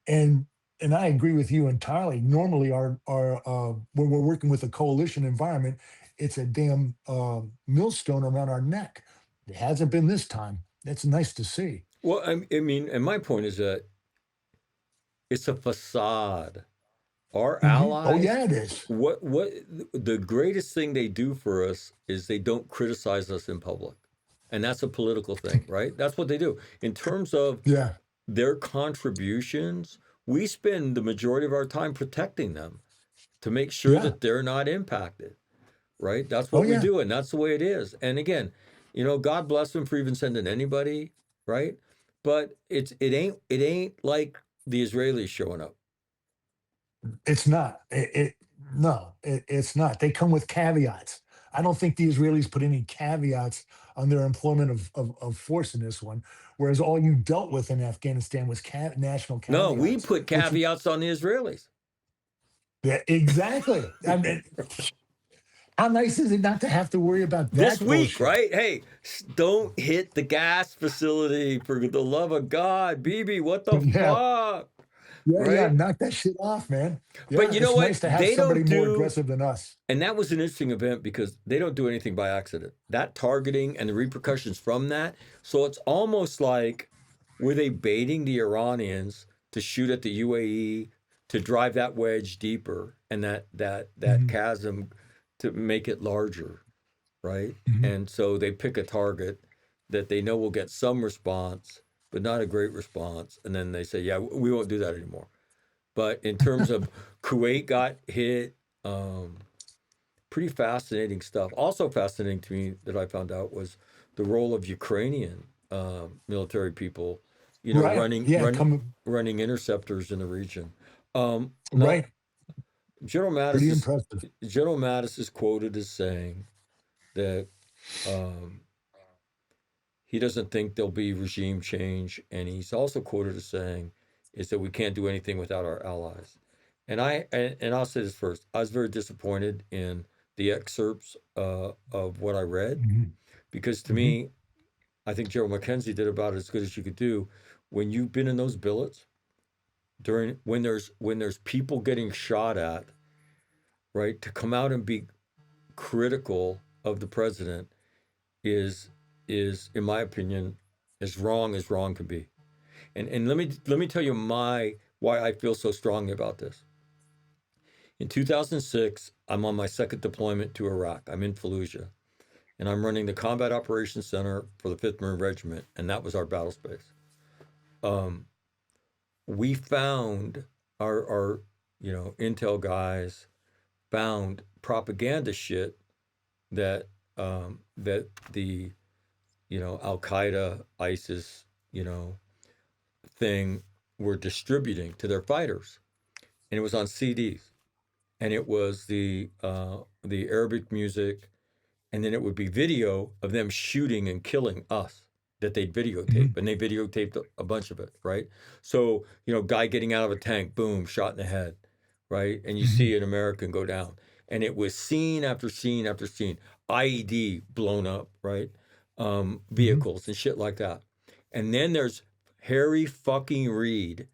Speaker 3: And and I agree with you entirely. Normally, our when we're working with a coalition environment, it's a damn millstone around our neck. It hasn't been this time. That's nice to see.
Speaker 2: Well, I mean, and my point is that it's a facade. Our
Speaker 3: Oh
Speaker 2: allies,
Speaker 3: yeah, it is.
Speaker 2: what the greatest thing they do for us is they don't criticize us in public. And that's a political thing, right? That's what they do. In terms of
Speaker 3: Yeah.
Speaker 2: their contributions we spend the majority of our time protecting them to make sure
Speaker 3: Yeah.
Speaker 2: that they're not impacted, right? That's
Speaker 3: Oh
Speaker 2: what we
Speaker 3: yeah.
Speaker 2: do, and that's the way it is. And again, God bless them for even sending anybody, right? But it ain't like the Israelis showing up.
Speaker 3: It's not. No, it's not. They come with caveats. I don't think the Israelis put any caveats on their employment of force in this one, whereas all you dealt with in Afghanistan was national
Speaker 2: No, we
Speaker 3: caveats,
Speaker 2: put
Speaker 3: which
Speaker 2: caveats on the Israelis.
Speaker 3: yeah, exactly. I mean, how nice is it not to have to worry about
Speaker 2: This
Speaker 3: that
Speaker 2: week,
Speaker 3: bullshit?
Speaker 2: right? Hey, don't hit the gas facility for the love of God, BB. What the
Speaker 3: Yeah,
Speaker 2: fuck,
Speaker 3: yeah.
Speaker 2: right?
Speaker 3: Knock that shit off, man.
Speaker 2: But
Speaker 3: Yeah,
Speaker 2: you know
Speaker 3: it's
Speaker 2: what?
Speaker 3: nice to have
Speaker 2: They
Speaker 3: somebody
Speaker 2: don't
Speaker 3: more
Speaker 2: do,
Speaker 3: aggressive than us.
Speaker 2: and that was an interesting event because they don't do anything by accident. That targeting and the repercussions from that. So it's almost like, were they baiting the Iranians to shoot at the UAE to drive that wedge deeper and that
Speaker 3: Mhm,
Speaker 2: chasm to make it larger, right?
Speaker 3: mhm.
Speaker 2: And so they pick a target that they know will get some response, but not a great response. And then they say, yeah, we won't do that anymore. But in terms of Kuwait got hit, um, pretty fascinating stuff. Also fascinating to me that I found out was the role of Ukrainian military people,
Speaker 3: Right.
Speaker 2: running
Speaker 3: Yeah.
Speaker 2: running
Speaker 3: Come.
Speaker 2: running interceptors in the region. Now,
Speaker 3: Right.
Speaker 2: General Mattis
Speaker 3: Pretty
Speaker 2: is
Speaker 3: impressive.
Speaker 2: General Mattis is quoted as saying that um, he doesn't think there'll be regime change, and he's also quoted as saying is that we can't do anything without our allies. And I'll say this first: I was very disappointed in the excerpts of what I read
Speaker 3: Mhm,
Speaker 2: because to
Speaker 3: mhm.
Speaker 2: me, I think General McKenzie did about as good as you could do. When you've been in those billets during when there's people getting shot at, right, to come out and be critical of the president is in my opinion as wrong can be. And let me tell you why I feel so strongly about this. In 2006, I'm on my second deployment to Iraq. I'm in Fallujah, and I'm running the Combat Operations Center for the 5th Marine Regiment, and that was our battle space. Um, we found our intel guys found propaganda shit that the Al Qaeda, ISIS, thing were distributing to their fighters, and it was on CDs, and it was the Arabic music, and then it would be video of them shooting and killing us that they'd videotape,
Speaker 3: Mhm,
Speaker 2: and they videotaped a bunch of it, right? So guy getting out of a tank, boom, shot in the head, right? And you
Speaker 3: mhm,
Speaker 2: see an American go down, and it was scene after scene after scene, IED blown up, right?
Speaker 3: mhm.
Speaker 2: Vehicles and shit like that. And then there's Harry fucking Reid,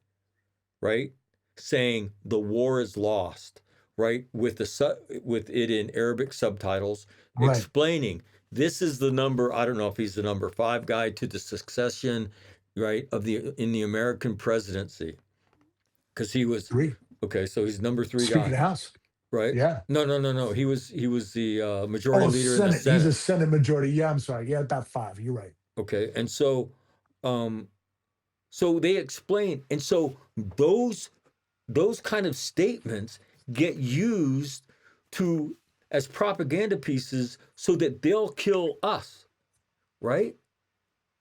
Speaker 2: right? Saying the war is lost, right? With it in Arabic subtitles,
Speaker 3: Right.
Speaker 2: explaining this is the number. I don't know if he's the number 5 guy to the succession, right, of the in the American presidency, because he was
Speaker 3: Three.
Speaker 2: okay. So he's number 3
Speaker 3: Speaker of
Speaker 2: guy,
Speaker 3: the House.
Speaker 2: right?
Speaker 3: Yeah.
Speaker 2: No, no, no, no. He was the majority
Speaker 3: Oh,
Speaker 2: leader in the
Speaker 3: Senate. He's a
Speaker 2: Senate.
Speaker 3: Senate majority. Yeah, I'm sorry. Yeah, about five. You're right.
Speaker 2: Okay, and um, so they explain, and so those kind of statements get used to as propaganda pieces so that they'll kill us, right?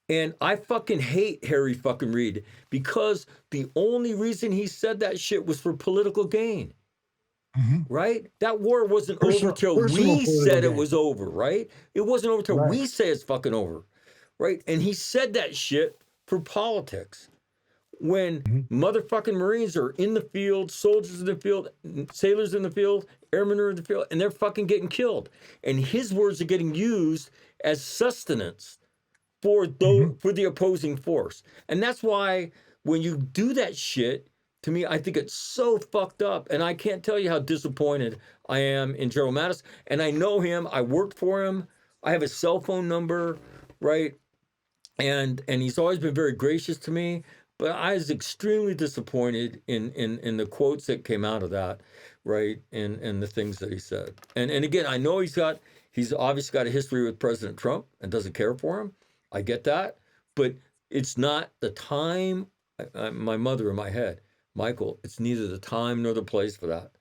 Speaker 2: And I fucking hate Harry fucking Reid because the only reason he said that shit was for political gain,
Speaker 3: Mhm.
Speaker 2: right? That war wasn't over till
Speaker 3: Personal
Speaker 2: we
Speaker 3: political
Speaker 2: said it
Speaker 3: gain.
Speaker 2: was over, right? It wasn't over till
Speaker 3: Right.
Speaker 2: we say it's fucking over, right? And he said that shit for politics. When
Speaker 3: Mhm,
Speaker 2: motherfucking Marines are in the field, soldiers in the field, sailors in the field, airmen are in the field, and they're fucking getting killed. And his words are getting used as sustenance
Speaker 3: mhm.
Speaker 2: for the opposing force. And that's why when you do that shit, to me, I think it's so fucked up. And I can't tell you how disappointed I am in General Mattis. And I know him. I worked for him. I have his cell phone number, right? And he's always been very gracious to me. But I was extremely disappointed in the quotes that came out of that, right? And the things that he said. And again, I know he's obviously got a history with President Trump and doesn't care for him. I get that, but it's not the time. My mother in my head. Michael, it's neither the time nor the place for that.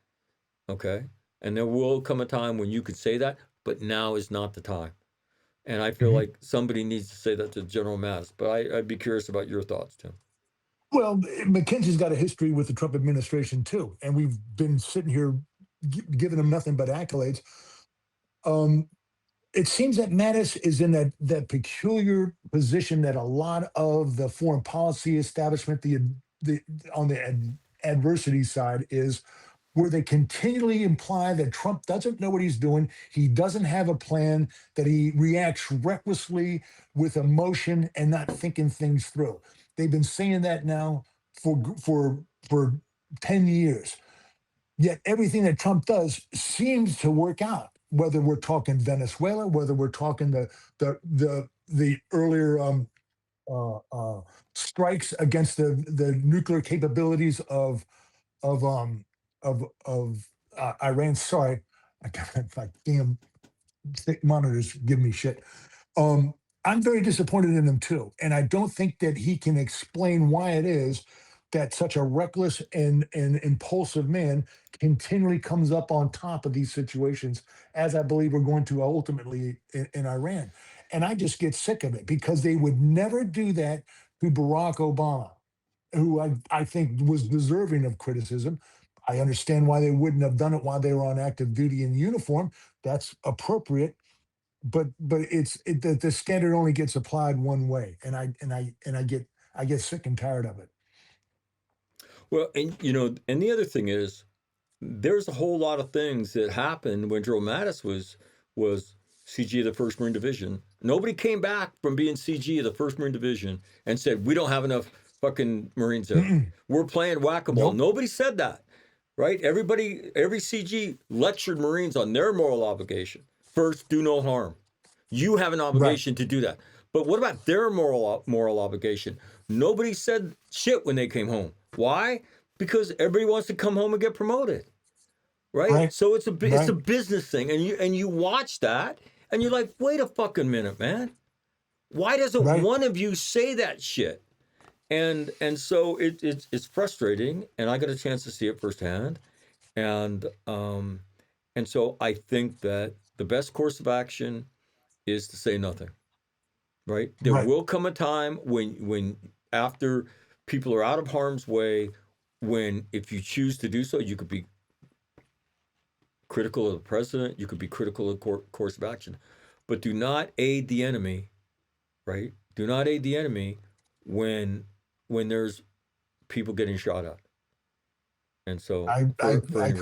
Speaker 2: Okay? And there will come a time when you could say that, but now is not the time. And I feel
Speaker 3: Mhm.
Speaker 2: like somebody needs to say that to General Mattis. But I'd be curious about your thoughts, Tim.
Speaker 3: Well, McKenzie's got a history with the Trump administration too, and we've been sitting here giving him nothing but accolades. Um, it seems that Mattis is in that peculiar position that a lot of the foreign policy establishment, the on the adversity side, is where they continually imply that Trump doesn't know what he's doing. He doesn't have a plan, that he reacts recklessly with emotion and not thinking things through. They've been saying that now for 10 years. Yet everything that Trump does seems to work out. Whether we're talking Venezuela, whether we're talking the earlier uh, uh, strikes against the nuclear capabilities of Iran. Sorry, I got like damn thick monitors give me shit. Um, I'm very disappointed in him too, and I don't think that he can explain why it is that such a reckless and impulsive man continually comes up on top of these situations, as I believe we're going to ultimately in Iran. And I just get sick of it because they would never do that to Barack Obama, who I think was deserving of criticism. I understand why they wouldn't have done it while they were on active duty in uniform. That's appropriate, but the standard only gets applied one way, and I get sick and tired of it.
Speaker 2: Well, and and the other thing is, there's a whole lot of things that happened when General Mattis was CG of the First Marine Division. Nobody came back from being CG of the First Marine Division and said we don't have enough fucking Marines there.
Speaker 3: Mm-mm.
Speaker 2: We're playing whack-a-mole.
Speaker 3: Nope.
Speaker 2: Nobody said that, right? Every CG lectured Marines on their moral obligation. First, do no harm. You have an
Speaker 3: Right.
Speaker 2: obligation to do that. But what about their moral obligation? Nobody said shit when they came home. Why? Because everybody wants to come home and get promoted, right?
Speaker 3: Right.
Speaker 2: So it's a
Speaker 3: Right.
Speaker 2: business thing, and you watch that, and you're like, wait a fucking minute, man. Why doesn't
Speaker 3: Right.
Speaker 2: one of you say that shit? And so it's frustrating, and I got a chance to see it firsthand, and and so I think that the best course of action is to say nothing, right? There
Speaker 3: Right.
Speaker 2: will come a time when after people are out of harm's way, when if you choose to do so, you could be critical of the president, you could be critical of course of action, but do not aid the enemy, right? Do not aid the enemy when there's people getting shot at, and so
Speaker 3: I I
Speaker 2: for
Speaker 3: I
Speaker 2: any reason.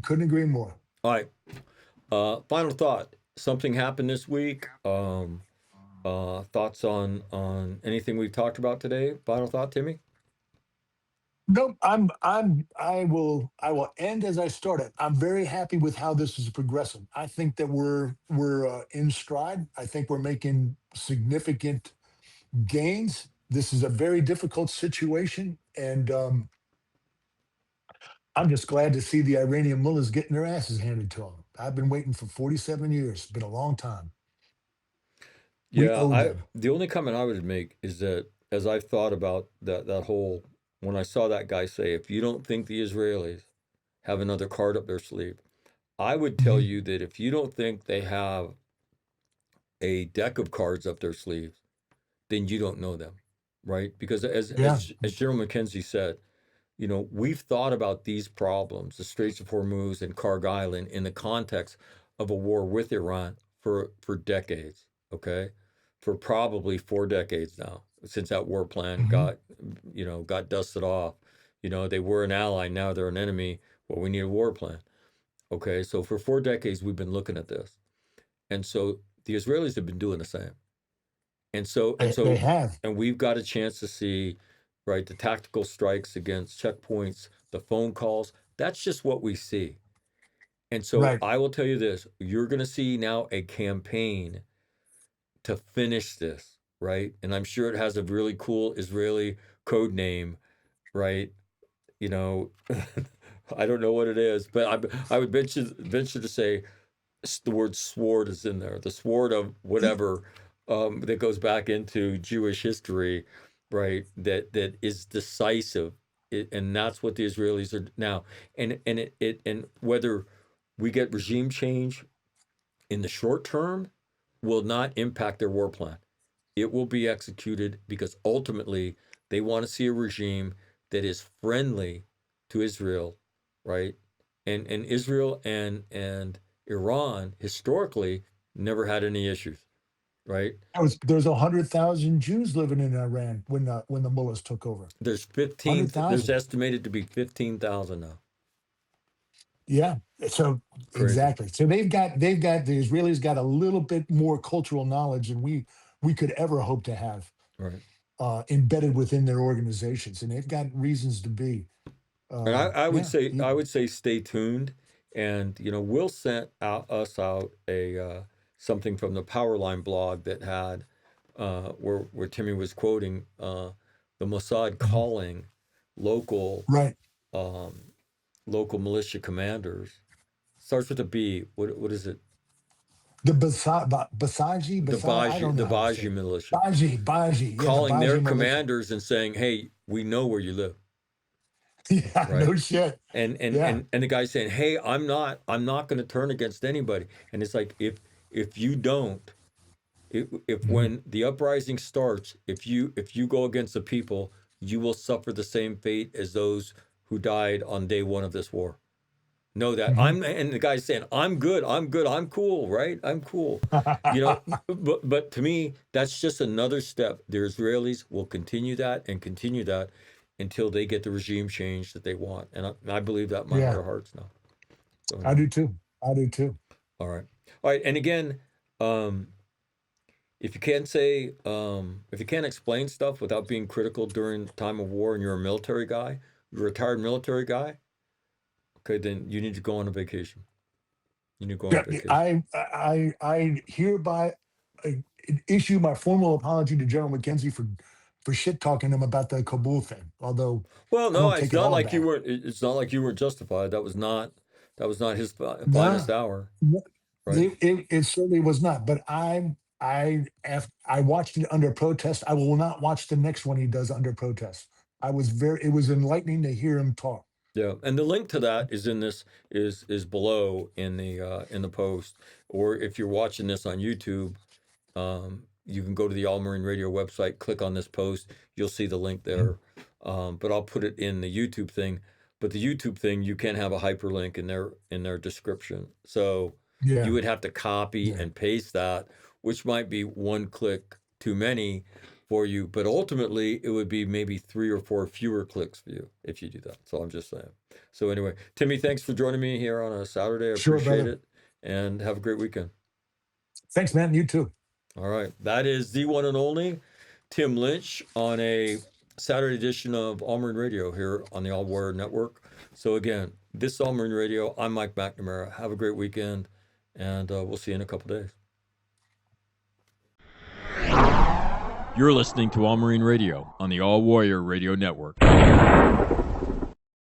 Speaker 3: couldn't agree more.
Speaker 2: All right. Final thought. Something happened this week. Thoughts on anything we've talked about today? Final thought, Timmy.
Speaker 3: Nope. I will end as I started. I'm very happy with how this is progressing. I think that we're in stride. I think we're making significant gains. This is a very difficult situation, and I'm just glad to see the Iranian mullahs getting their asses handed to them. I've been waiting for 47 years. It's been a long time. We
Speaker 2: Yeah,
Speaker 3: owe
Speaker 2: I
Speaker 3: them.
Speaker 2: the only comment I would make is that as I've thought about that whole when I saw that guy say, if you don't think the Israelis have another card up their sleeve, I would tell
Speaker 3: Mhm.
Speaker 2: you that if you don't think they have a deck of cards up their sleeves, then you don't know them, right? Because
Speaker 3: Yeah,
Speaker 2: as General McKenzie said, we've thought about these problems, the Straits of Hormuz and Karg Island, in the context of a war with Iran for decades, okay? For probably 4 decades now, since that war plan
Speaker 3: hmm
Speaker 2: got dusted off. They were an ally, now they're an enemy. Well, we need a war plan. Okay, so for 4 decades we've been looking at this. And so the Israelis have been doing the same. And so and
Speaker 3: they
Speaker 2: so
Speaker 3: have.
Speaker 2: and we've got a chance to see, right, the tactical strikes against checkpoints, the phone calls. That's just what we see. And so
Speaker 3: Right.
Speaker 2: I will tell you this, you're going to see now a campaign to finish this, right? And I'm sure it has a really cool Israeli code name, right? You know, I don't know what it is, but I would venture to say the word sword is in there. The sword of whatever that goes back into Jewish history, right? That is decisive and that's what the Israelis are now. And whether we get regime change in the short term will not impact their war plan. It will be executed because ultimately they want to see a regime that is friendly to Israel, right? And Israel and Iran historically never had any issues, right?
Speaker 3: There's 100,000 Jews living in Iran when the mullahs took over.
Speaker 2: There's
Speaker 3: Hundred
Speaker 2: there's
Speaker 3: thousand.
Speaker 2: estimated to be 15,000 now.
Speaker 3: Yeah. So
Speaker 2: Crazy.
Speaker 3: exactly. So they've got the Israelis got a little bit more cultural knowledge than we could ever hope to have
Speaker 2: Right.
Speaker 3: embedded within their organizations, and they've got reasons to be.
Speaker 2: And I would
Speaker 3: Yeah.
Speaker 2: say stay tuned, and we'll send us out a something from the Powerline blog that had where Timmy was quoting the Mossad
Speaker 3: Mhm.
Speaker 2: calling local
Speaker 3: Right.
Speaker 2: um, local militia commanders. Starts with a B. What is it?
Speaker 3: The Basaji, I don't know
Speaker 2: The
Speaker 3: how to say
Speaker 2: Baji
Speaker 3: it.
Speaker 2: militia,
Speaker 3: Baji. Yeah, the
Speaker 2: calling their
Speaker 3: Baji militia.
Speaker 2: commanders and saying, "Hey, we know where you live."
Speaker 3: Yeah,
Speaker 2: Right?
Speaker 3: no shit.
Speaker 2: and and
Speaker 3: Yeah.
Speaker 2: and and the guy saying, "Hey, I'm not going to turn against anybody." And it's like if you don't, if
Speaker 3: Mhm.
Speaker 2: when the uprising starts, if you go against the people, you will suffer the same fate as those who died on day one of this war. Know that.
Speaker 3: Mhm.
Speaker 2: And the guy's saying, I'm good, I'm cool, right? I'm cool. You know, but to me, that's just another step. The Israelis will continue that and continue that until they get the regime change that they want. And I believe that in my heart
Speaker 3: Yeah,
Speaker 2: of hearts now. So
Speaker 3: I
Speaker 2: anyway,
Speaker 3: do too. I do too.
Speaker 2: all right. All right. And again, um, if you can't explain stuff without being critical during time of war and you're a military guy, you're a retired military guy, okay, then you need to go on a vacation. You need to go on a
Speaker 3: Yeah,
Speaker 2: vacation.
Speaker 3: I hereby uh, issue my formal apology to General McKenzie for shit talking him about the Kabul thing. Although
Speaker 2: Well,
Speaker 3: I
Speaker 2: no,
Speaker 3: don't take it all back.
Speaker 2: It's not like you weren't justified. That was not his
Speaker 3: No,
Speaker 2: finest hour,
Speaker 3: no,
Speaker 2: right?
Speaker 3: it certainly was not. But I watched it under protest. I will not watch the next one he does under protest. It was enlightening to hear him talk.
Speaker 2: Yeah, and the link to that is in this is below in the post, or if you're watching this on YouTube, you can go to the All Marine Radio website, click on this post, you'll see the link
Speaker 3: Mhm.
Speaker 2: there. But I'll put it in the YouTube thing. But the YouTube thing, you can't have a hyperlink in their description, so you
Speaker 3: Yeah,
Speaker 2: would have to copy
Speaker 3: yeah.
Speaker 2: and paste that, which might be one click too many for you. But ultimately, it would be maybe 3 or 4 fewer clicks for you if you do that. So I'm just saying. So anyway, Timmy, thanks for joining me here on a Saturday. I
Speaker 3: Sure,
Speaker 2: appreciate
Speaker 3: brother.
Speaker 2: it, and have a great weekend.
Speaker 3: Thanks, man. You too.
Speaker 2: All right. That is the one and only Tim Lynch on a Saturday edition of All Marine Radio here on the All Warrior Network. So, again, this is All Marine Radio. I'm Mike McNamara. Have a great weekend, and we'll see you in a couple days.
Speaker 1: You're listening to All Marine Radio on the All Warrior Radio Network.